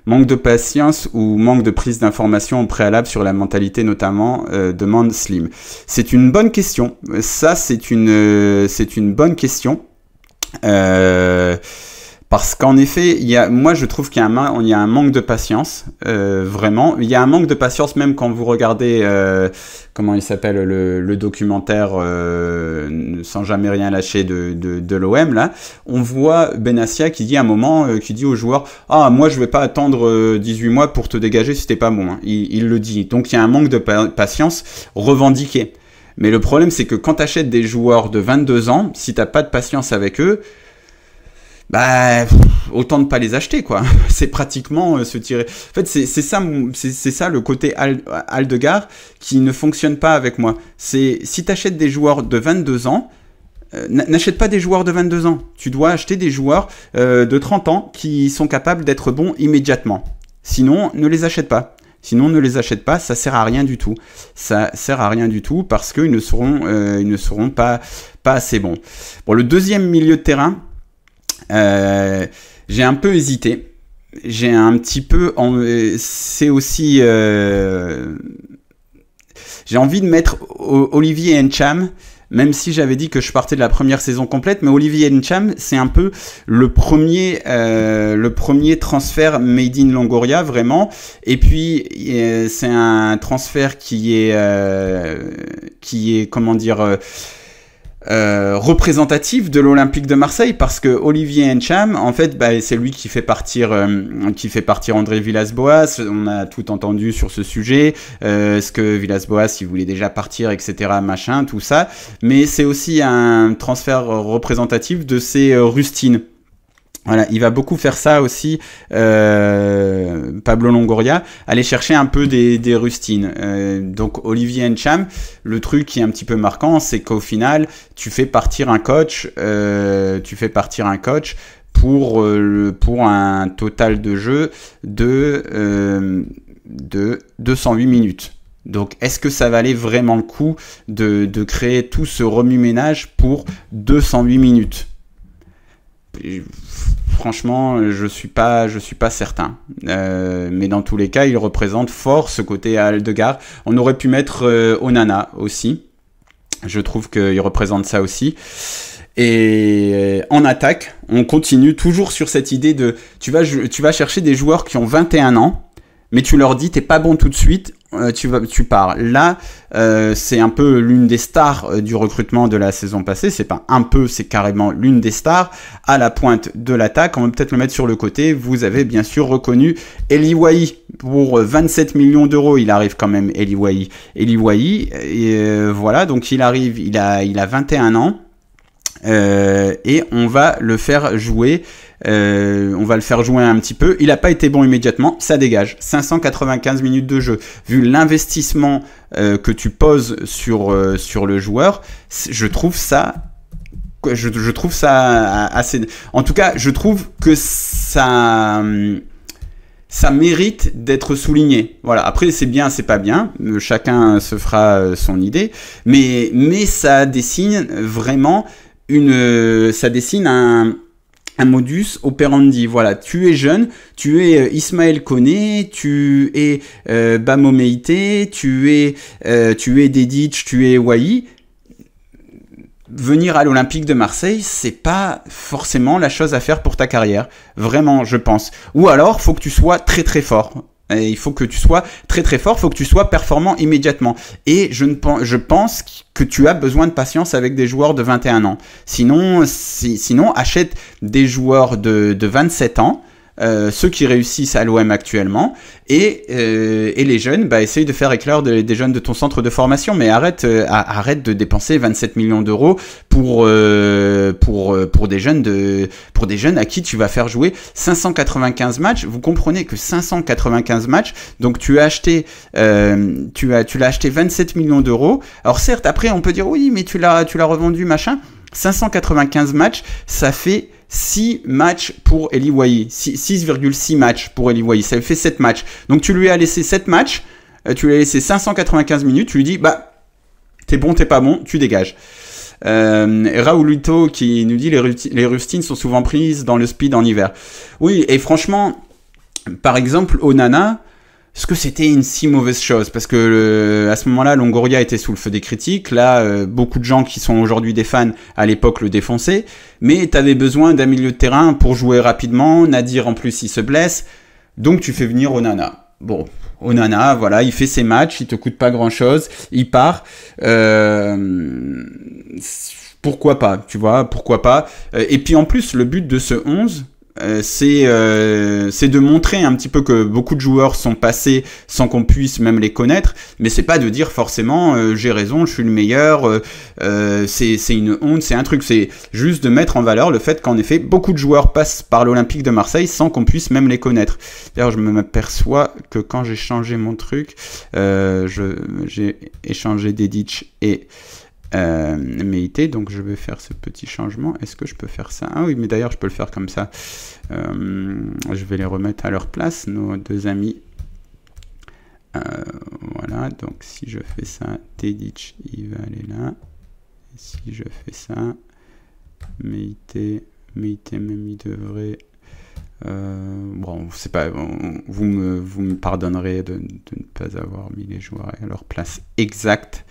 Speaker 1: manque de patience ou manque de prise d'information au préalable sur la mentalité notamment, demande Slim. C'est une bonne question. Ça, c'est une bonne question. Parce qu'en effet, moi je trouve qu'il y a un manque de patience, vraiment. Il y a un manque de patience même quand vous regardez, comment il s'appelle, le documentaire Sans jamais rien lâcher de l'OM, là. On voit Benassia qui dit à un moment, qui dit aux joueurs, « Ah, moi je vais pas attendre 18 mois pour te dégager si t'es pas bon. Hein. » Il le dit. Donc il y a un manque de patience revendiqué. Mais le problème, c'est que quand tu achètes des joueurs de 22 ans, si t'as pas de patience avec eux, bah autant ne pas les acheter, quoi. C'est pratiquement se tirer. En fait, c'est ça le côté Odegaard qui ne fonctionne pas avec moi. C'est si tu achètes des joueurs de 22 ans, n'achète pas des joueurs de 22 ans. Tu dois acheter des joueurs de 30 ans qui sont capables d'être bons immédiatement. Sinon, ne les achète pas. Sinon, ne les achète pas, ça sert à rien du tout. Ça sert à rien du tout parce qu'ils ne seront pas assez bons. Bon, le deuxième milieu de terrain, j'ai un peu hésité. J'ai un petit peu... c'est aussi... j'ai envie de mettre Olivier Ntcham, même si j'avais dit que je partais de la première saison complète, mais Olivier Ntcham, c'est un peu le premier transfert made in Longoria, vraiment. Et puis, c'est un transfert qui est comment dire... représentatif de l'Olympique de Marseille, parce que Olivier Ntcham, en fait, c'est lui qui fait partir André Villas-Boas. On a tout entendu sur ce sujet, ce que Villas-Boas, il voulait déjà partir, etc., machin, tout ça. Mais c'est aussi un transfert représentatif de ces rustines. Voilà, il va beaucoup faire ça aussi, Pablo Longoria, aller chercher un peu des rustines. Donc Olivier Ntcham, le truc qui est un petit peu marquant, c'est qu'au final, tu fais partir un coach pour un total de jeu de 208 minutes. Donc, est-ce que ça valait vraiment le coup de créer tout ce remue-ménage pour 208 minutes ? Franchement, je suis pas certain. Mais dans tous les cas, il représente fort ce côté Odegaard. On aurait pu mettre Onana aussi. Je trouve qu'il représente ça aussi. Et en attaque, on continue toujours sur cette idée de... Tu vas chercher des joueurs qui ont 21 ans, mais tu leur dis, t'es pas bon tout de suite, tu pars. Là, c'est un peu l'une des stars du recrutement de la saison passée. C'est pas un peu, c'est carrément l'une des stars à la pointe de l'attaque. On va peut-être le mettre sur le côté. Vous avez bien sûr reconnu Eli Wahi. Pour 27 millions d'euros, il arrive quand même, Eli Wahi. Voilà, donc il arrive, il a 21 ans. Et on va le faire jouer. On va le faire jouer un petit peu. Il n'a pas été bon immédiatement, ça dégage. 595 minutes de jeu. Vu l'investissement que tu poses sur le joueur, je trouve ça assez... En tout cas, je trouve que ça mérite d'être souligné. Voilà. Après, c'est bien, c'est pas bien. Chacun se fera son idée. Mais ça dessine vraiment ça dessine un modus operandi. Voilà, tu es jeune, tu es Ismaël Koné, tu es Bamo Meïté, tu es Dedic, tu es Wahi. Venir à l'Olympique de Marseille, c'est pas forcément la chose à faire pour ta carrière. Vraiment, je pense. Ou alors, faut que tu sois très très fort. Et il faut que tu sois très très fort, il faut que tu sois performant immédiatement. Et je pense que tu as besoin de patience avec des joueurs de 21 ans. Sinon achète des joueurs de 27 ans, ceux qui réussissent à l'OM actuellement, et les jeunes, essaye de faire éclore des jeunes de ton centre de formation, mais arrête de dépenser 27 millions d'euros pour des jeunes à qui tu vas faire jouer 595 matchs. Vous comprenez que 595 matchs, donc tu l'as acheté 27 millions d'euros. Alors certes, après on peut dire oui, mais tu l'as revendu, machin. 595 matchs, ça fait 6 matchs pour Eli Wahi. 6,6 matchs pour Eli Wahi. Ça fait 7 matchs. Donc tu lui as laissé 7 matchs, tu lui as laissé 595 minutes, tu lui dis, t'es bon, t'es pas bon, tu dégages. Raoulito qui nous dit les rustines sont souvent prises dans le speed en hiver. Oui, et franchement, par exemple, Onana, est-ce que c'était une si mauvaise chose? Parce que à ce moment-là, Longoria était sous le feu des critiques. Là, beaucoup de gens qui sont aujourd'hui des fans, à l'époque, le défonçaient. Mais tu avais besoin d'un milieu de terrain pour jouer rapidement. Nadir, en plus, il se blesse. Donc, tu fais venir Onana. Bon, Onana, voilà, il fait ses matchs. Il te coûte pas grand-chose. Il part. Pourquoi pas, tu vois, pourquoi pas. Et puis, en plus, le but de ce 11... c'est de montrer un petit peu que beaucoup de joueurs sont passés sans qu'on puisse même les connaître, mais c'est pas de dire forcément j'ai raison, je suis le meilleur, c'est une honte, c'est un truc, c'est juste de mettre en valeur le fait qu'en effet beaucoup de joueurs passent par l'Olympique de Marseille sans qu'on puisse même les connaître. D'ailleurs je m'aperçois que quand j'ai changé mon truc, j'ai échangé Dedic et Meite, donc je vais faire ce petit changement. Est-ce que je peux faire ça? Ah oui, mais d'ailleurs je peux le faire comme ça. Je vais les remettre à leur place, nos deux amis. Voilà, donc si je fais ça, Dedic il va aller là. Et si je fais ça, Meite même il devrait... bon, c'est pas, vous me pardonnerez de ne pas avoir mis les joueurs à leur place exacte.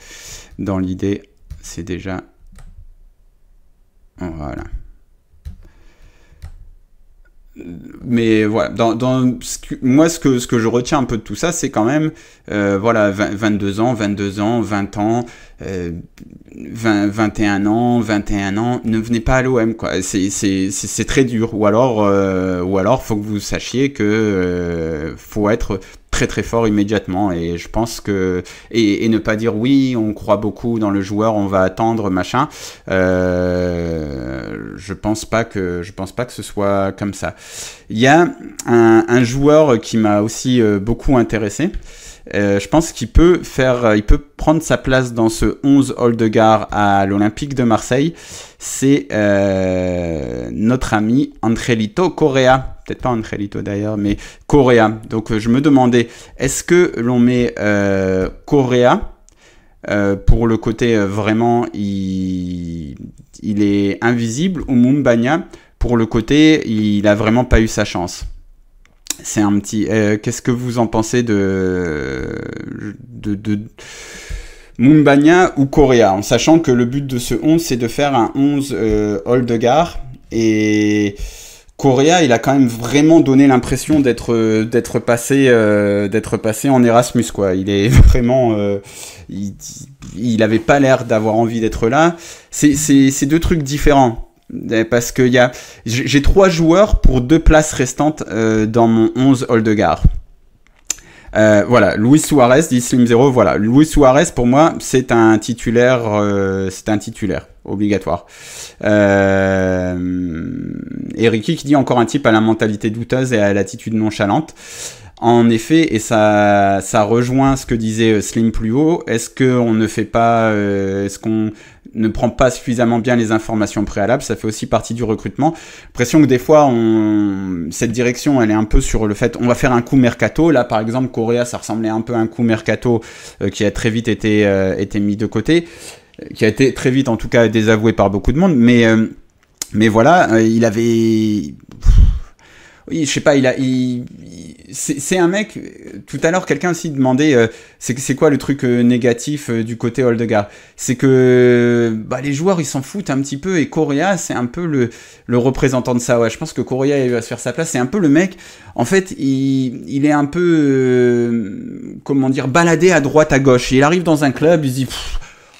Speaker 1: Dans l'idée, c'est déjà... Voilà. Mais voilà, moi ce que je retiens un peu de tout ça, c'est quand même voilà, 22 ans, 20 ans, 21 ans, ne venez pas à l'OM, quoi. C'est très dur. Ou alors faut que vous sachiez que faut être très très fort immédiatement, et je pense que et ne pas dire oui, on croit beaucoup dans le joueur, on va attendre machin. Je pense pas que ce soit comme ça. Il y a un joueur qui m'a aussi beaucoup intéressé. Je pense qu'il peut prendre sa place dans ce 11 Odegaard à l'Olympique de Marseille. C'est notre ami Angelito Correa. Peut-être pas Angelito d'ailleurs, mais Correa. Donc je me demandais, est-ce que l'on met Correa pour le côté vraiment il est invisible, ou Moumbagna pour le côté il a vraiment pas eu sa chance? C'est un petit... qu'est-ce que vous en pensez de Moumbagna ou Correa, en sachant que le but de ce 11, c'est de faire un 11 Odegaard, et Correa, il a quand même vraiment donné l'impression d'être passé en Erasmus, quoi. Il est vraiment... il avait pas l'air d'avoir envie d'être là. C'est deux trucs différents. Parce que j'ai 3 joueurs pour 2 places restantes dans mon 11 Odegaard. Voilà, Luis Suarez, dit Slim Zero. Voilà, Luis Suarez pour moi c'est un titulaire obligatoire. Ricky qui dit encore un type à la mentalité douteuse et à l'attitude nonchalante. En effet, et ça rejoint ce que disait Slim plus haut. Est-ce qu'on ne prend pas suffisamment bien les informations préalables? Ça fait aussi partie du recrutement. L'impression que des fois, cette direction, elle est un peu sur le fait, on va faire un coup mercato. Là, par exemple, Correa, ça ressemblait un peu à un coup mercato qui a très vite été mis de côté, qui a été très vite, en tout cas, désavoué par beaucoup de monde. Mais voilà, il avait... Oui, je sais pas, c'est un mec, tout à l'heure quelqu'un aussi demandait c'est quoi le truc négatif du côté Odegaard. C'est que les joueurs ils s'en foutent un petit peu, et Correa c'est un peu le représentant de ça. Ouais, je pense que Correa il va se faire sa place, c'est un peu le mec, en fait il est un peu comment dire, baladé à droite à gauche. Il arrive dans un club, il se dit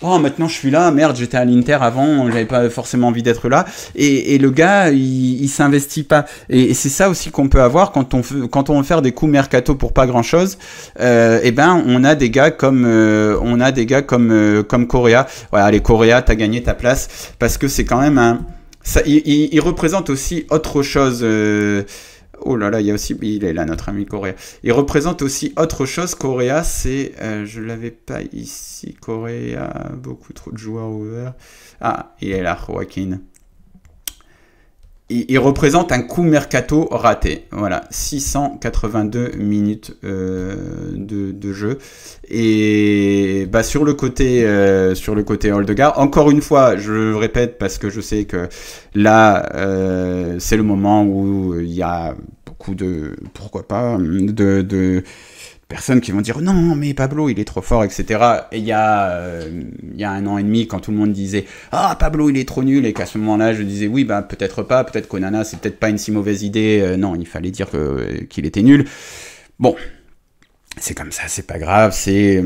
Speaker 1: oh, maintenant je suis là, merde, j'étais à l'Inter avant, j'avais pas forcément envie d'être là. Et le gars, il s'investit pas. Et c'est ça aussi qu'on peut avoir quand on veut faire des coups mercato pour pas grand chose. Et ben, on a des gars comme Correa. Voilà, allez, Correa, t'as gagné ta place parce que c'est quand même il représente aussi autre chose. Oh là là, il est là, notre ami Correa. Il représente aussi autre chose. Correa, c'est, je l'avais pas ici. Correa, beaucoup trop de joueurs ouverts. Ah, il est là, Joaquin. Il représente un coup mercato raté. Voilà, 682 minutes de jeu. Et bah, sur le côté Odegaard, encore une fois, je le répète parce que je sais que là, c'est le moment où il y a beaucoup de, pourquoi pas, de personnes qui vont dire non mais Pablo il est trop fort, etc. Et il y a 1 an et demi, quand tout le monde disait ah Pablo il est trop nul, et qu'à ce moment là je disais oui bah peut-être pas, peut-être qu'Onana c'est peut-être pas une si mauvaise idée, non il fallait dire qu'il était nul. Bon, c'est comme ça, c'est pas grave, c'est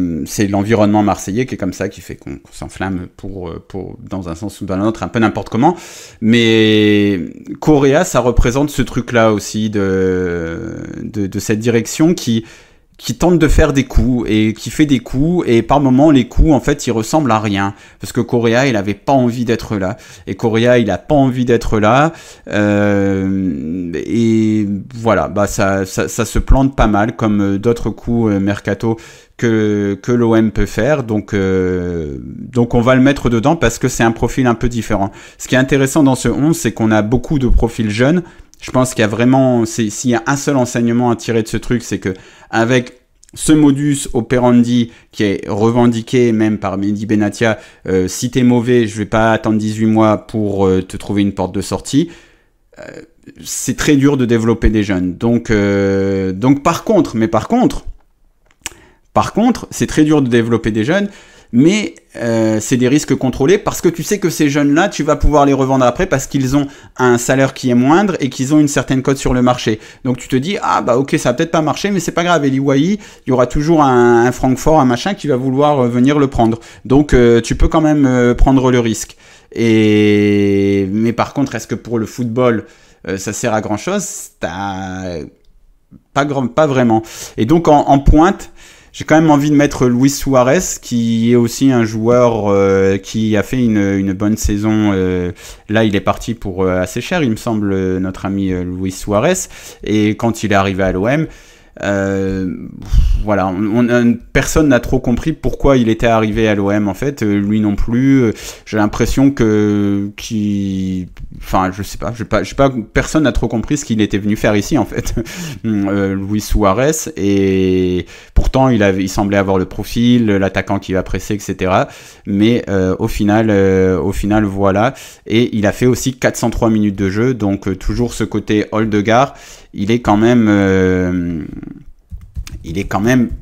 Speaker 1: l'environnement marseillais qui est comme ça, qui fait qu'on s'enflamme pour dans un sens ou dans l'autre, un peu n'importe comment. Mais Correa, ça représente ce truc-là aussi de cette direction qui tente de faire des coups et qui fait des coups, et par moments les coups en fait ils ressemblent à rien parce que Correa il avait pas envie d'être là, et Correa il a pas envie d'être là, et voilà, bah ça se plante pas mal comme d'autres coups mercato que l'OM peut faire, donc on va le mettre dedans parce que c'est un profil un peu différent. Ce qui est intéressant dans ce 11, c'est qu'on a beaucoup de profils jeunes. Je pense qu'il y a vraiment, s'il y a un seul enseignement à tirer de ce truc, c'est que avec ce modus operandi qui est revendiqué même par Mehdi Benatia, si t'es mauvais, je vais pas attendre 18 mois pour te trouver une porte de sortie. C'est très dur de développer des jeunes. Donc par contre, c'est très dur de développer des jeunes. Mais c'est des risques contrôlés parce que tu sais que ces jeunes-là, tu vas pouvoir les revendre après parce qu'ils ont un salaire qui est moindre et qu'ils ont une certaine cote sur le marché. Donc tu te dis, ah bah ok, ça va peut-être pas marcher, mais c'est pas grave, Eli Wahi, il y aura toujours un Francfort, un machin qui va vouloir venir le prendre. Donc tu peux quand même prendre le risque. Mais par contre, est-ce que pour le football, ça sert à grand-chose? Pas vraiment. Et donc en pointe, j'ai quand même envie de mettre Luis Suarez, qui est aussi un joueur qui a fait une bonne saison. Là, il est parti pour assez cher, il me semble, notre ami Luis Suarez. Et quand il est arrivé à l'OM, voilà, personne n'a trop compris pourquoi il était arrivé à l'OM en fait, lui non plus. J'ai l'impression enfin, je sais pas, personne n'a trop compris ce qu'il était venu faire ici en fait, Luis Suarez. Et pourtant, il semblait avoir le profil, l'attaquant qui va presser, etc. Mais au final, voilà. Et il a fait aussi 403 minutes de jeu, donc toujours ce côté Odegaard. Il est quand même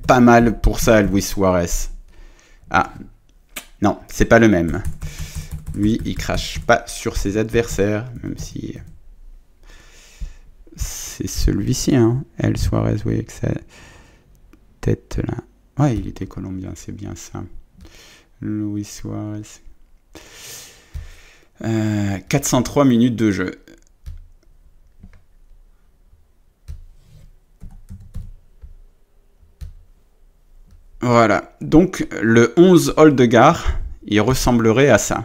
Speaker 1: pas mal pour ça, Luis Suarez. Ah, non, c'est pas le même. Lui, il crache pas sur ses adversaires, même si c'est celui-ci, hein. El Suarez, oui, avec sa tête là. Ouais, il était colombien, c'est bien ça. Luis Suarez. 403 minutes de jeu. Voilà, donc le 11 Odegaard, il ressemblerait à ça.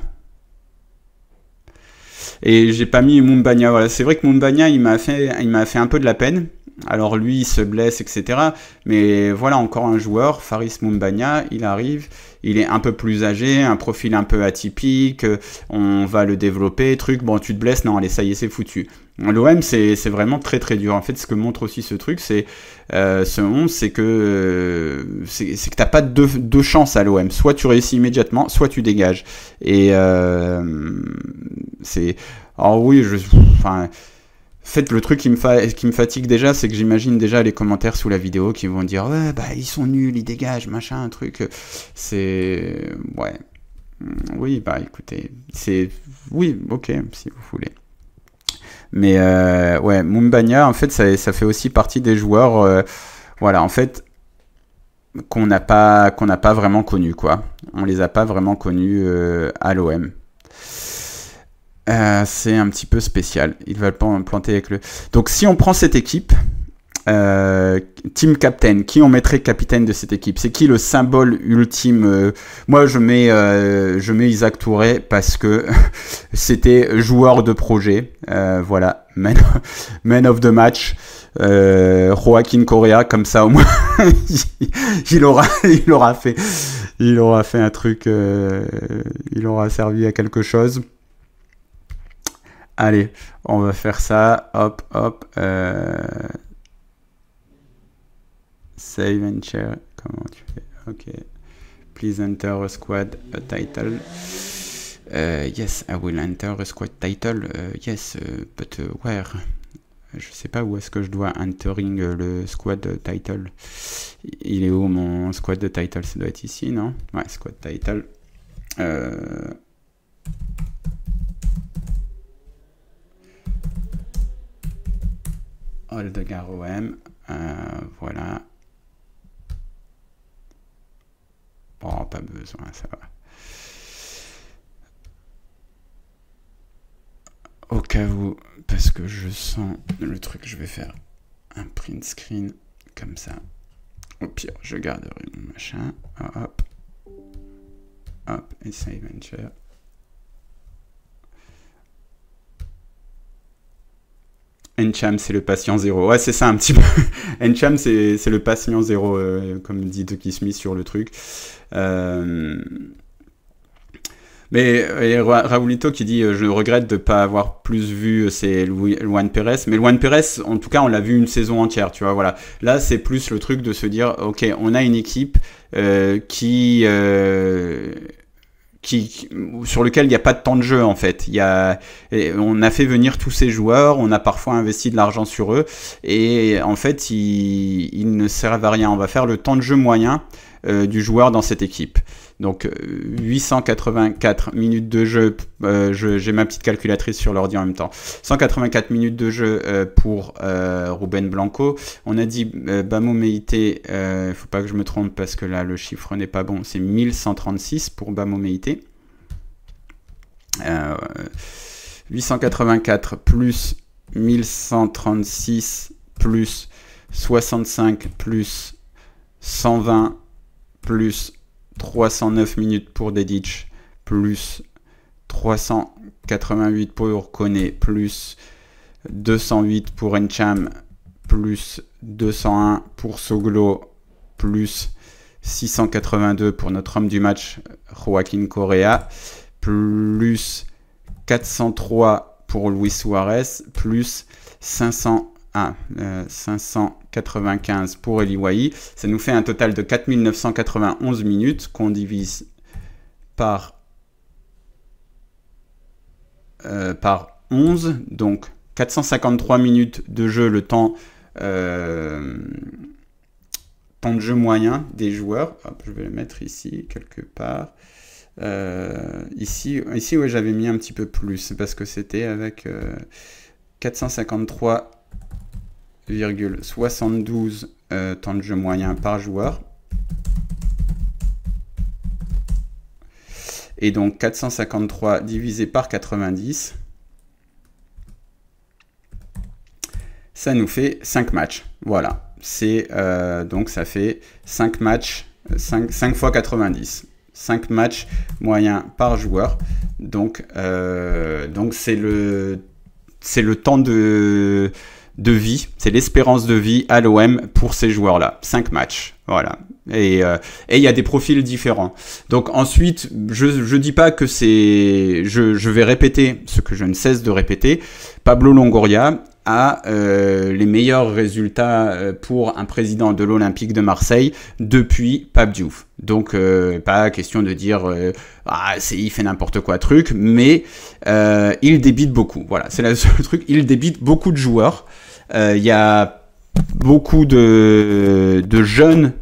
Speaker 1: Et j'ai pas mis Moumbagna, voilà, c'est vrai que Moumbagna, il m'a fait un peu de la peine. Alors lui, il se blesse, etc. Mais voilà, encore un joueur, Faris Moumbagna, il arrive, il est un peu plus âgé, un profil un peu atypique, on va le développer, truc, bon tu te blesses, non allez ça y est c'est foutu. L'OM c'est vraiment très très dur. En fait ce que montre aussi ce truc, c'est ce 11, c'est que t'as pas deux chances à l'OM, soit tu réussis immédiatement, soit tu dégages. Et c'est... Alors oui, enfin... En fait, le truc qui me fatigue déjà, c'est que j'imagine déjà les commentaires sous la vidéo qui vont dire « Ouais, bah, ils sont nuls, ils dégagent, machin, un truc. » C'est... Ouais. Oui, bah, écoutez, c'est... Oui, ok, si vous voulez. Mais, ouais, Moumbagna, en fait, ça fait aussi partie des joueurs... Voilà, en fait... qu'on n'a pas vraiment connus, quoi. On les a pas vraiment connus à l'OM. C'est un petit peu spécial. Ils veulent planter avec le... Donc si on prend cette équipe, team captain, qui on mettrait capitaine de cette équipe? C'est qui le symbole ultime? Moi je mets Isaac Touré parce que c'était joueur de projet. Voilà, man of the match. Joaquin Correa, comme ça au moins il aura fait un truc, il aura servi à quelque chose. Allez, on va faire ça. Hop, hop. Save and share. Comment tu fais? Ok. Please enter a squad title. Yes, I will enter a squad title. Yes, but where? Je sais pas où est-ce que je dois entering le squad title. Il est où mon squad de title? Ça doit être ici, non? Ouais, squad title. Odegaard OM. Voilà. Bon, pas besoin, ça va. Au cas où, parce que je sens le truc, je vais faire un print screen comme ça. Au pire, je garderai mon machin. Hop. Hop, et save and share. Encham, c'est le patient zéro. Ouais, c'est ça un petit peu. Encham, c'est le patient zéro, comme dit Ducky Smith sur le truc. Mais Raoulito qui dit je regrette de ne pas avoir plus vu, c'est Luan Pérez. Mais Luan Pérez, en tout cas, on l'a vu une saison entière, tu vois. Voilà. Là, c'est plus le truc de se dire ok, on a une équipe sur lequel il n'y a pas de temps de jeu en fait. On a fait venir tous ces joueurs, on a parfois investi de l'argent sur eux et en fait ils ne servent à rien. On va faire le temps de jeu moyen du joueur dans cette équipe. Donc 884 minutes de jeu, j'ai ma petite calculatrice sur l'ordi en même temps. 184 minutes de jeu pour Ruben Blanco. On a dit Bamo Meïté, faut pas que je me trompe parce que là le chiffre n'est pas bon, c'est 1136 pour Bamo Meïté. 884 plus 1136 plus 65 plus 120 plus 309 minutes pour Dedic, plus 388 pour Koné, plus 208 pour Encham, plus 201 pour Soglo, plus 682 pour notre homme du match, Joaquin Correa, plus 403 pour Luis Suarez, plus 595 pour Eli Wahi. Ça nous fait un total de 4991 minutes qu'on divise par 11. Donc 453 minutes de jeu, le temps de jeu moyen des joueurs. Hop, je vais le mettre ici quelque part. Ici ouais, j'avais mis un petit peu plus parce que c'était avec 453,72 temps de jeu moyen par joueur. Et donc 453 divisé par 90, ça nous fait 5 matchs. Voilà, c'est donc ça fait 5 matchs, 5 fois 90. 5 matchs moyens par joueur. Donc c'est le temps de vie, c'est l'espérance de vie à l'OM pour ces joueurs-là. 5 matchs, voilà. Et il y a des profils différents. Donc ensuite, je dis pas que c'est... Je vais répéter ce que je ne cesse de répéter. Pablo Longoria a les meilleurs résultats pour un président de l'Olympique de Marseille depuis Pape Diouf. Donc pas question de dire il fait n'importe quoi truc, mais il débite beaucoup. Voilà, c'est le seul truc. Il débite beaucoup de joueurs. Il y a beaucoup de jeunes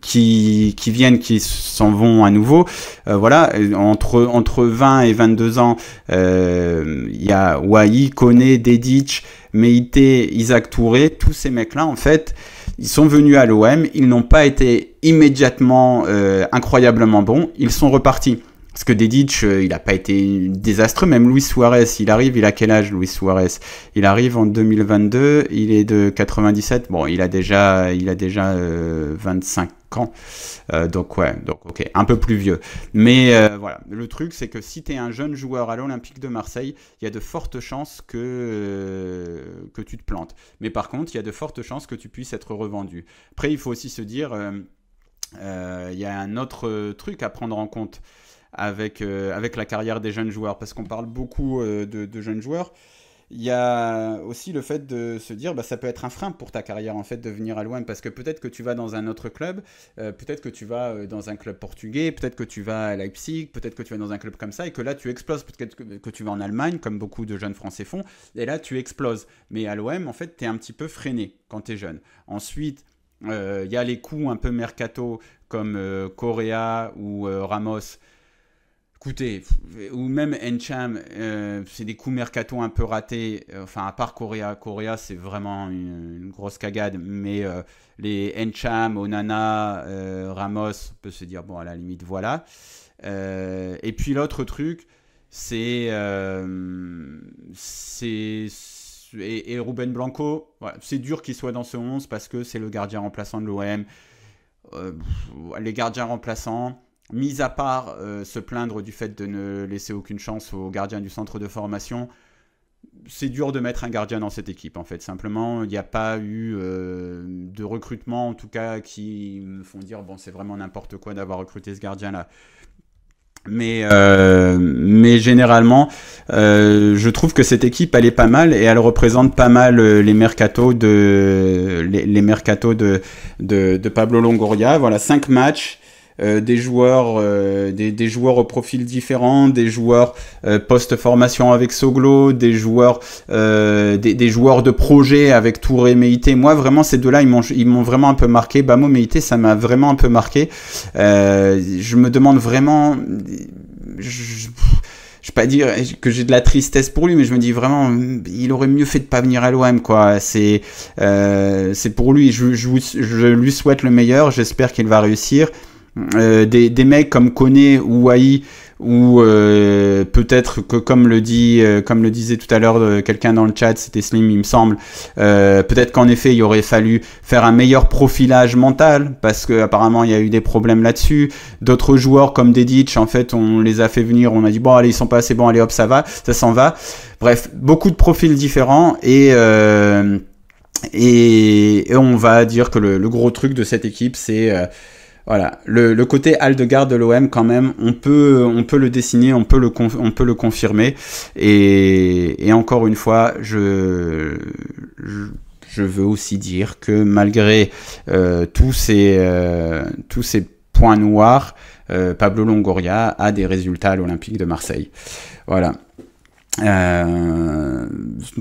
Speaker 1: qui viennent, qui s'en vont à nouveau. Voilà, entre 20 et 22 ans, il y a Wahi, Koné, Dedic, Meïté, Isaac Touré, tous ces mecs-là, en fait, Ils sont venus à l'OM, ils n'ont pas été immédiatement incroyablement bons, ils sont repartis. Parce que Dedić, il n'a pas été désastreux. Même Luis Suarez, il a quel âge, Luis Suarez? Il arrive en 2022, il est de 97. Bon, il a déjà 25 ans. Donc ok, un peu plus vieux. Mais voilà, le truc, c'est que si tu es un jeune joueur à l'Olympique de Marseille, il y a de fortes chances que tu te plantes. Mais par contre, il y a de fortes chances que tu puisses être revendu. Après, il faut aussi se dire, il y a un autre truc à prendre en compte avec la carrière des jeunes joueurs, parce qu'on parle beaucoup de jeunes joueurs. Il y a aussi le fait de se dire, ça peut être un frein pour ta carrière en fait de venir à l'OM, parce que peut-être que tu vas dans un autre club, peut-être que tu vas dans un club portugais, peut-être que tu vas à Leipzig, peut-être que tu vas dans un club comme ça et que là tu exploses, peut-être que tu vas en Allemagne comme beaucoup de jeunes Français font, et là tu exploses. Mais à l'OM en fait tu es un petit peu freiné quand tu es jeune. Ensuite il y a les coups un peu mercato comme Correa ou Ramos. Écoutez, ou même Encham, c'est des coups mercato un peu ratés. Enfin, à part Correa, c'est vraiment une grosse cagade. Mais les Encham, Onana, Ramos, on peut se dire, bon, à la limite, voilà. Et puis l'autre truc, c'est et Ruben Blanco, voilà, c'est dur qu'il soit dans ce 11 parce que c'est le gardien remplaçant de l'OM. Les gardiens remplaçants, mis à part se plaindre du fait de ne laisser aucune chance aux gardiens du centre de formation, c'est dur de mettre un gardien dans cette équipe en fait. Simplement, il n'y a pas eu de recrutement en tout cas qui me font dire bon, c'est vraiment n'importe quoi d'avoir recruté ce gardien là. Mais généralement, je trouve que cette équipe elle est pas mal et elle représente pas mal les mercatos de Pablo Longoria. Voilà, 5 matchs. Des joueurs au profil différent, des joueurs post-formation avec Soglo, des joueurs de projet avec Touré, Meïté. Moi vraiment ces deux-là ils m'ont vraiment un peu marqué. Bamo, Meïté, ça m'a vraiment un peu marqué. Je me demande vraiment, je vais pas dire que j'ai de la tristesse pour lui, mais je me dis vraiment, il aurait mieux fait de pas venir à l'OM, quoi. C'est pour lui. Je lui souhaite le meilleur. J'espère qu'il va réussir. Des mecs comme Koné ou Wai, ou peut-être que comme le disait tout à l'heure quelqu'un dans le chat, c'était Slim il me semble, peut-être qu'en effet il aurait fallu faire un meilleur profilage mental parce que apparemment il y a eu des problèmes là-dessus. D'autres joueurs comme Dedić, en fait on les a fait venir, on a dit bon allez ils sont pas assez bons, allez hop ça s'en va. Bref, beaucoup de profils différents et on va dire que le gros truc de cette équipe c'est voilà, le côté Aldegarde de l'OM quand même, on peut le dessiner, on peut le confirmer et encore une fois, je veux aussi dire que malgré tous ces points noirs, Pablo Longoria a des résultats à l'Olympique de Marseille. Voilà. En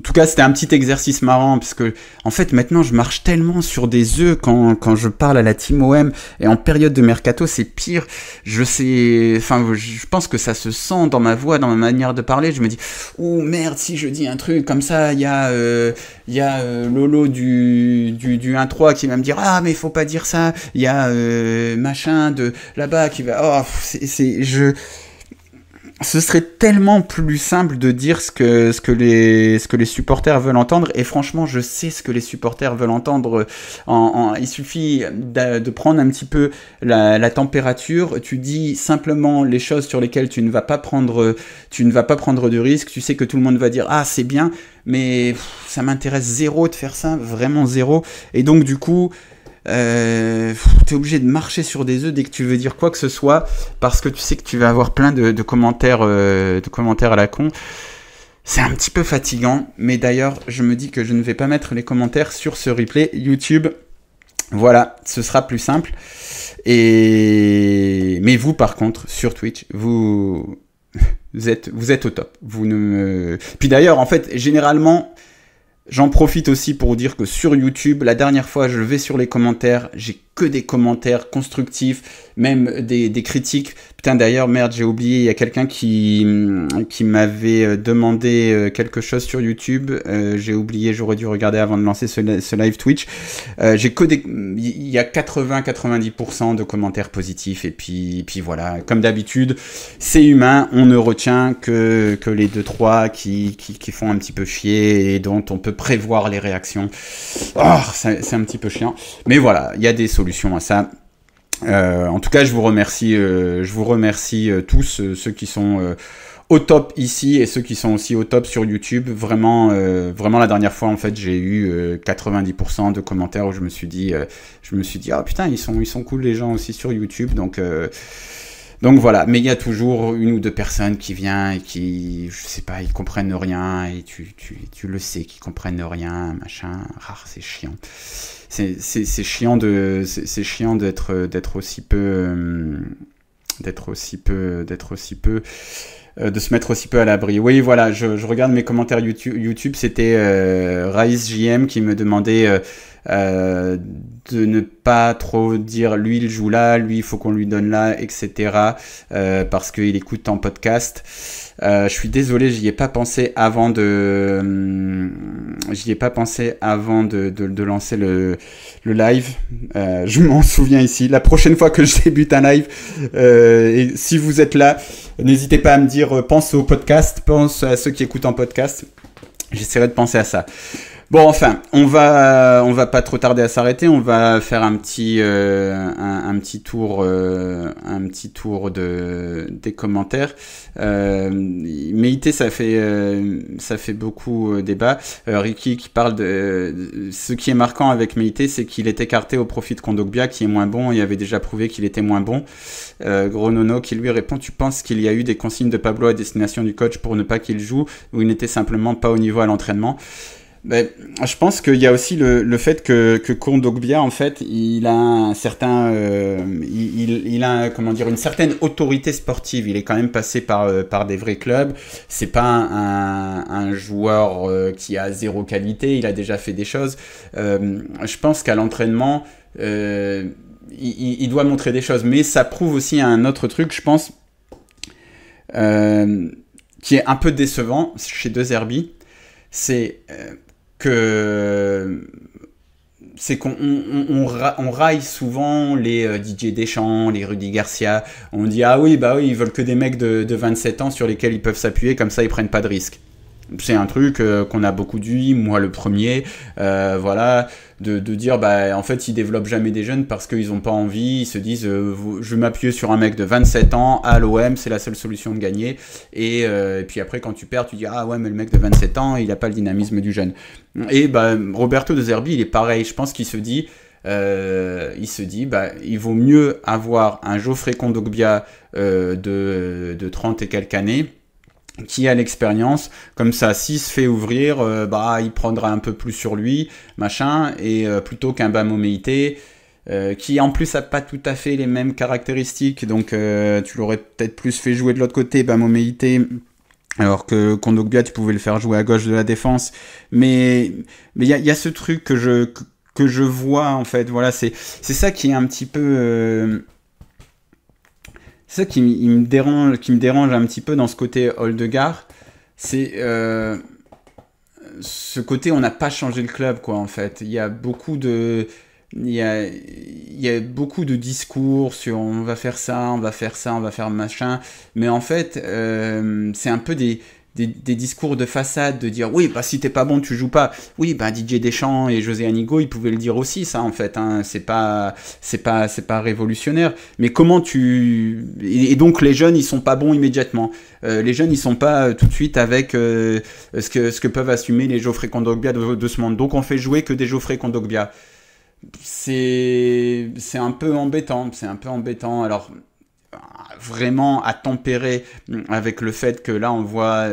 Speaker 1: tout cas c'était un petit exercice marrant parce que en fait maintenant je marche tellement sur des œufs quand je parle à la team OM et en période de mercato c'est pire. Je pense que ça se sent dans ma voix, dans ma manière de parler. Je me dis oh merde, si je dis un truc comme ça il y a Lolo du 1-3 qui va me dire ah mais il faut pas dire ça, il y a machin de là-bas qui va ce serait tellement plus simple de dire ce que les supporters veulent entendre, et franchement je sais ce que les supporters veulent entendre. Il suffit de prendre un petit peu la température, tu dis simplement les choses sur lesquelles tu ne vas pas prendre de risque, tu sais que tout le monde va dire ah c'est bien, mais ça m'intéresse zéro de faire ça, vraiment zéro, et donc du coup t'es obligé de marcher sur des œufs dès que tu veux dire quoi que ce soit parce que tu sais que tu vas avoir plein de commentaires à la con. C'est un petit peu fatigant, mais d'ailleurs je me dis que je ne vais pas mettre les commentaires sur ce replay YouTube. Voilà, ce sera plus simple. Mais vous par contre sur Twitch, vous êtes au top. Puis d'ailleurs en fait généralement j'en profite aussi pour dire que sur YouTube, la dernière fois, je vais sur les commentaires, j'ai que des commentaires constructifs, même des critiques. Putain, d'ailleurs, merde, j'ai oublié, il y a quelqu'un qui m'avait demandé quelque chose sur YouTube. J'ai oublié, j'aurais dû regarder avant de lancer ce live Twitch. Il y a 80-90% de commentaires positifs. Et puis voilà, comme d'habitude, c'est humain. On ne retient que les 2-3 qui font un petit peu chier et dont on peut prévoir les réactions. Oh, c'est un petit peu chiant. Mais voilà, il y a des solutions à ça. En tout cas, je vous remercie tous, ceux qui sont au top ici et ceux qui sont aussi au top sur YouTube. Vraiment, la dernière fois, en fait, j'ai eu 90% de commentaires où je me suis dit, ah putain, ils sont cool les gens aussi sur YouTube. Donc voilà, mais il y a toujours une ou deux personnes qui viennent et qui, je sais pas, ils comprennent rien et tu le sais qu'ils comprennent rien, machin. C'est chiant. C'est chiant d'être aussi peu de se mettre aussi peu à l'abri. Oui, voilà, je regarde mes commentaires YouTube, c'était Raïs JM qui me demandait de ne pas trop dire lui il joue là, lui il faut qu'on lui donne là, etc. Parce qu'il écoute en podcast. Je suis désolé, j'y ai pas pensé avant de lancer le live. Je m'en souviens ici. La prochaine fois que je débute un live, et si vous êtes là, n'hésitez pas à me dire, pense au podcast, pense à ceux qui écoutent en podcast. J'essaierai de penser à ça. Bon, enfin, on va pas trop tarder à s'arrêter. On va faire un petit tour des commentaires. Meïté, ça fait beaucoup débat. Ricky qui parle de ce qui est marquant avec Meïté, c'est qu'il est écarté au profit de Kondogbia, qui est moins bon. Il avait déjà prouvé qu'il était moins bon. Gros Nono qui lui répond: tu penses qu'il y a eu des consignes de Pablo à destination du coach pour ne pas qu'il joue, ou il n'était simplement pas au niveau à l'entraînement? Ben, je pense qu'il y a aussi le fait que Kondogbia, en fait, il a un certain, il a comment dire, une certaine autorité sportive. Il est quand même passé par des vrais clubs. C'est pas un joueur qui a zéro qualité. Il a déjà fait des choses. Je pense qu'à l'entraînement, il doit montrer des choses. Mais ça prouve aussi un autre truc, je pense, qui est un peu décevant chez De Zerbi. C'est qu'on raille souvent les Didier Deschamps, les Rudy Garcia. On dit ah oui, bah oui, ils veulent que des mecs de 27 ans sur lesquels ils peuvent s'appuyer, comme ça ils prennent pas de risques. C'est un truc qu'on a beaucoup dit, moi le premier, voilà, de dire bah en fait ils développent jamais des jeunes parce qu'ils ont pas envie, ils se disent je vais m'appuyer sur un mec de 27 ans à l'OM, c'est la seule solution de gagner, et puis après quand tu perds tu dis ah ouais mais le mec de 27 ans il a pas le dynamisme du jeune. Et bah Roberto De Zerbi il est pareil, je pense qu'il se dit bah il vaut mieux avoir un Geoffrey Kondogbia de 30 et quelques années qui a l'expérience, comme ça s'il se fait ouvrir, bah il prendra un peu plus sur lui, machin, et plutôt qu'un Bamo Meïté, qui en plus a pas tout à fait les mêmes caractéristiques, donc tu l'aurais peut-être plus fait jouer de l'autre côté, Bamo Meïté, alors que Kondogbia tu pouvais le faire jouer à gauche de la défense, mais il y a ce truc que je vois en fait, voilà, c'est ça qui est un petit peu c'est ça qui me dérange un petit peu dans ce côté Oldegard, c'est ce côté on n'a pas changé le club quoi en fait. Il y a beaucoup de discours sur on va faire ça, on va faire machin, mais en fait c'est un peu des discours de façade, de dire oui bah si t'es pas bon tu joues pas. Oui bah Didier Deschamps et José Anigo ils pouvaient le dire aussi ça en fait, hein. C'est pas révolutionnaire, mais comment et donc les jeunes ils sont pas bons immédiatement, les jeunes ils sont pas tout de suite avec ce que peuvent assumer les Geoffrey Kondogbia de ce monde, donc on fait jouer que des Geoffrey Kondogbia. C'est un peu embêtant, alors vraiment à tempérer avec le fait que là on voit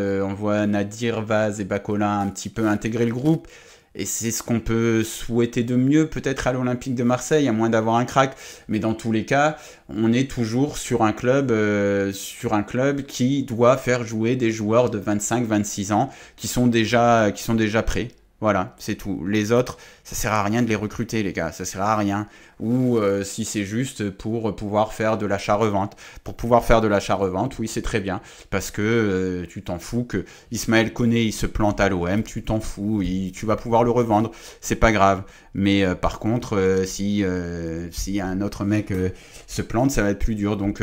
Speaker 1: Nadir, Vaz et Bakola un petit peu intégrer le groupe, et c'est ce qu'on peut souhaiter de mieux peut-être à l'Olympique de Marseille, à moins d'avoir un crack, mais dans tous les cas on est toujours sur un club qui doit faire jouer des joueurs de 25-26 ans qui sont déjà prêts. Voilà, c'est tout. Les autres, ça sert à rien de les recruter, les gars. Ça sert à rien. Ou si c'est juste pour pouvoir faire de l'achat-revente. Pour pouvoir faire de l'achat-revente, oui, c'est très bien. Parce que tu t'en fous que Ismaël Koné, il se plante à l'OM, tu t'en fous. Tu vas pouvoir le revendre. C'est pas grave. Mais par contre, si un autre mec se plante, ça va être plus dur. Donc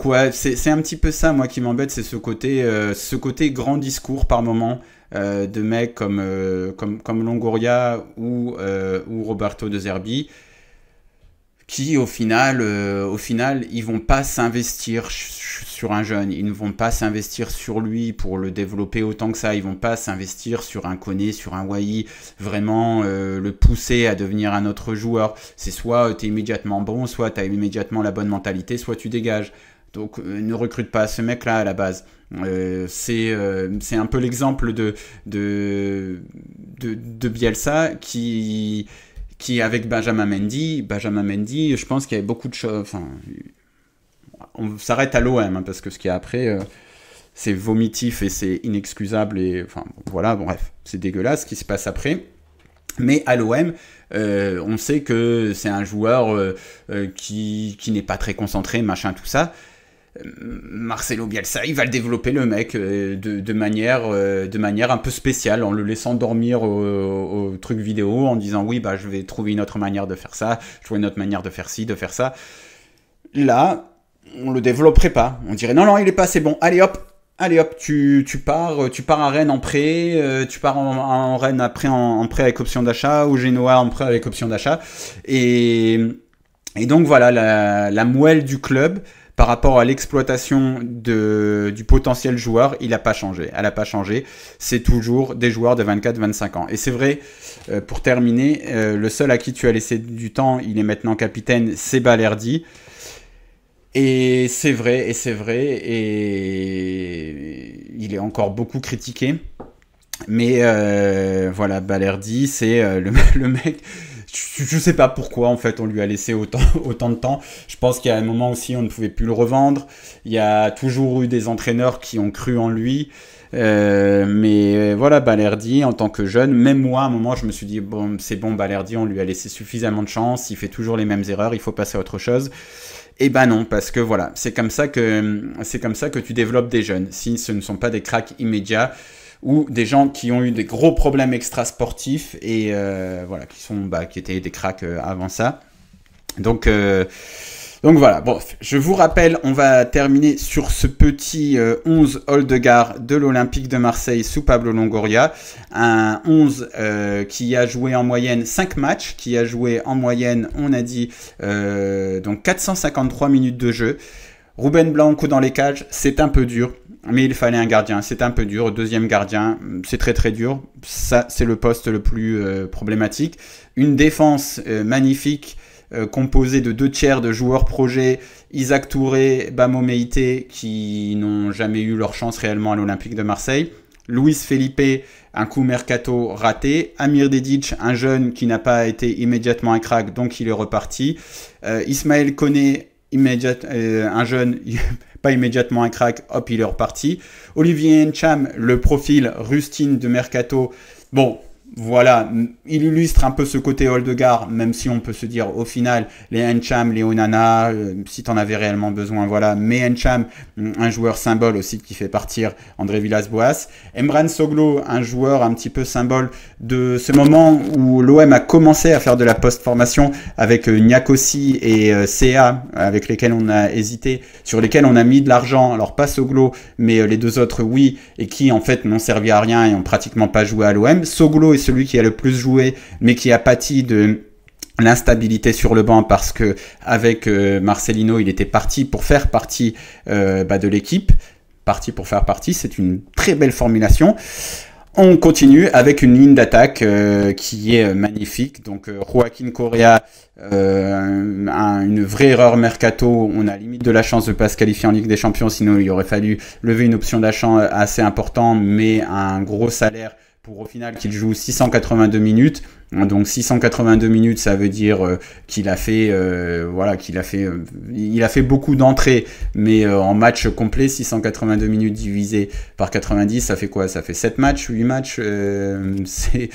Speaker 1: ouais, c'est un petit peu ça, moi, qui m'embête. C'est ce côté grand discours par moment. De mecs comme Longoria ou Roberto De Zerbi qui au final ils vont pas s'investir sur un jeune, ils ne vont pas s'investir sur lui pour le développer autant que ça, ils vont pas s'investir sur un Koné, sur un Wai, vraiment le pousser à devenir un autre joueur. C'est soit tu es immédiatement bon, soit tu as immédiatement la bonne mentalité, soit tu dégages. Donc ne recrute pas ce mec là à la base. C'est un peu l'exemple de Bielsa qui avec Benjamin Mendy, je pense qu'il y avait beaucoup de choses. Enfin, on s'arrête à l'OM hein, parce que ce qu'il y a après, c'est vomitif et c'est inexcusable et enfin voilà, bon, bref, c'est dégueulasse ce qui se passe après. Mais à l'OM, on sait que c'est un joueur qui n'est pas très concentré, machin, tout ça. Marcelo Bielsa, il va le développer le mec de manière un peu spéciale en le laissant dormir au truc vidéo en disant oui bah je vais trouver une autre manière de faire ça, trouver une autre manière de faire ci, de faire ça. Là, on le développerait pas. On dirait non il est pas assez bon. Allez hop, tu pars à Rennes en prêt, tu pars en Rennes après en prêt avec option d'achat ou Genoa en prêt avec option d'achat et donc voilà la moelle du club. Par rapport à l'exploitation du potentiel joueur, elle n'a pas changé. C'est toujours des joueurs de 24-25 ans. Et c'est vrai, pour terminer, le seul à qui tu as laissé du temps, il est maintenant capitaine, c'est Balerdi. Et c'est vrai, et il est encore beaucoup critiqué. Mais voilà, Balerdi, c'est le mec... Je sais pas pourquoi en fait on lui a laissé autant de temps. Je pense qu'il y a un moment aussi on ne pouvait plus le revendre. Il y a toujours eu des entraîneurs qui ont cru en lui. Mais voilà, Balerdi en tant que jeune, même moi à un moment je me suis dit bon c'est bon Balerdi, on lui a laissé suffisamment de chance, il fait toujours les mêmes erreurs, il faut passer à autre chose. Et ben non, parce que voilà, c'est comme ça que tu développes des jeunes. Si ce ne sont pas des cracks immédiats ou des gens qui ont eu des gros problèmes extrasportifs et voilà, qui étaient des cracks avant ça. Donc voilà, bon, je vous rappelle, on va terminer sur ce petit 11 Oldegard de l'Olympique de Marseille sous Pablo Longoria. Un 11 qui a joué en moyenne 5 matchs, qui a joué en moyenne, on a dit, donc 453 minutes de jeu. Ruben Blanco dans les cages, c'est un peu dur. Mais il fallait un gardien, c'est un peu dur. Deuxième gardien, c'est très très dur. Ça, c'est le poste le plus problématique. Une défense magnifique, composée de 2/3 de joueurs projets, Isaac Touré, Bamo Meïté, qui n'ont jamais eu leur chance réellement à l'Olympique de Marseille. Luis Felipe, un coup mercato raté. Amir Dedic, un jeune qui n'a pas été immédiatement un crack, donc il est reparti. Ismaël Koné, un jeune... pas immédiatement un crack, hop, il est reparti. Olivier Ncham, le profil rustine de Mercato. Bon, voilà, il illustre un peu ce côté Oldegard, même si on peut se dire au final, les Ncham, les Onana, si tu en avais réellement besoin, voilà. Mais Ncham, un joueur symbole aussi qui fait partir André Villas-Boas. Emran Soglo, un joueur un petit peu symbole de ce moment où l'OM a commencé à faire de la post-formation avec Niakosi et CA, avec lesquels on a hésité, sur lesquels on a mis de l'argent. Alors pas Soglo, mais les deux autres oui, et qui en fait n'ont servi à rien et ont pratiquement pas joué à l'OM. Soglo est celui qui a le plus joué, mais qui a pâti de l'instabilité sur le banc parce que avec Marcelino, il était parti pour faire partie de l'équipe. Parti pour faire partie, c'est une très belle formulation. On continue avec une ligne d'attaque qui est magnifique. Donc Joaquin Correa, une vraie erreur mercato. On a limite de la chance de ne pas se qualifier en Ligue des Champions, sinon il aurait fallu lever une option d'achat assez importante, mais un gros salaire pour au final qu'il joue 682 minutes. Donc 682 minutes, ça veut dire qu'il a fait, il a fait beaucoup d'entrées, mais en match complet, 682 minutes divisé par 90, ça fait quoi? Ça fait 7 matchs, 8 matchs, c'est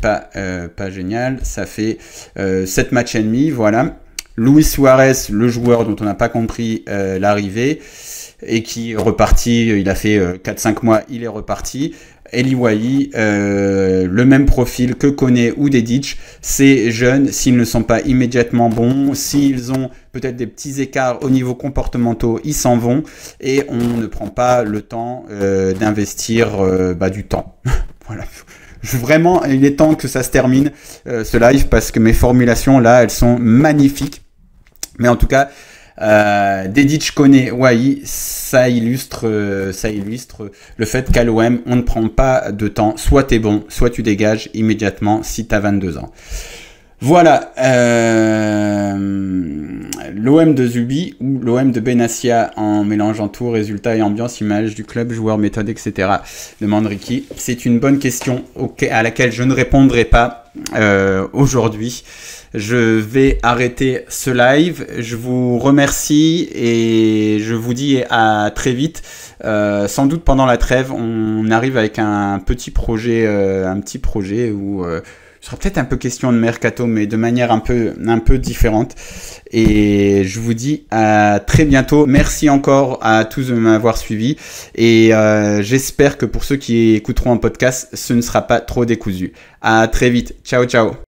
Speaker 1: pas génial, ça fait 7 matchs et demi, voilà. Luis Suarez, le joueur dont on n'a pas compris l'arrivée, et qui est reparti, il a fait 4-5 mois, il est reparti. Eli Wahi, le même profil que Koné ou Dedic, ces jeunes, s'ils ne sont pas immédiatement bons, s'ils ont peut-être des petits écarts au niveau comportementaux, ils s'en vont et on ne prend pas le temps d'investir du temps. Voilà. Vraiment, il est temps que ça se termine ce live parce que mes formulations là, elles sont magnifiques. Mais en tout cas, Dedic, Koné, Wahi, ça illustre le fait qu'à l'OM, on ne prend pas de temps. Soit t'es bon, soit tu dégages immédiatement si t'as 22 ans. Voilà, l'OM de Zubi ou l'OM de Benassia en mélangeant tout, résultat et ambiance, image du club, joueurs, méthode, etc. Demande Ricky. C'est une bonne question à laquelle je ne répondrai pas aujourd'hui. Je vais arrêter ce live. Je vous remercie et je vous dis à très vite. Sans doute pendant la trêve, on arrive avec un petit projet où ce sera peut-être un peu question de mercato, mais de manière un peu différente. Et je vous dis à très bientôt. Merci encore à tous de m'avoir suivi. Et j'espère que pour ceux qui écouteront en podcast, ce ne sera pas trop décousu. À très vite. Ciao, ciao.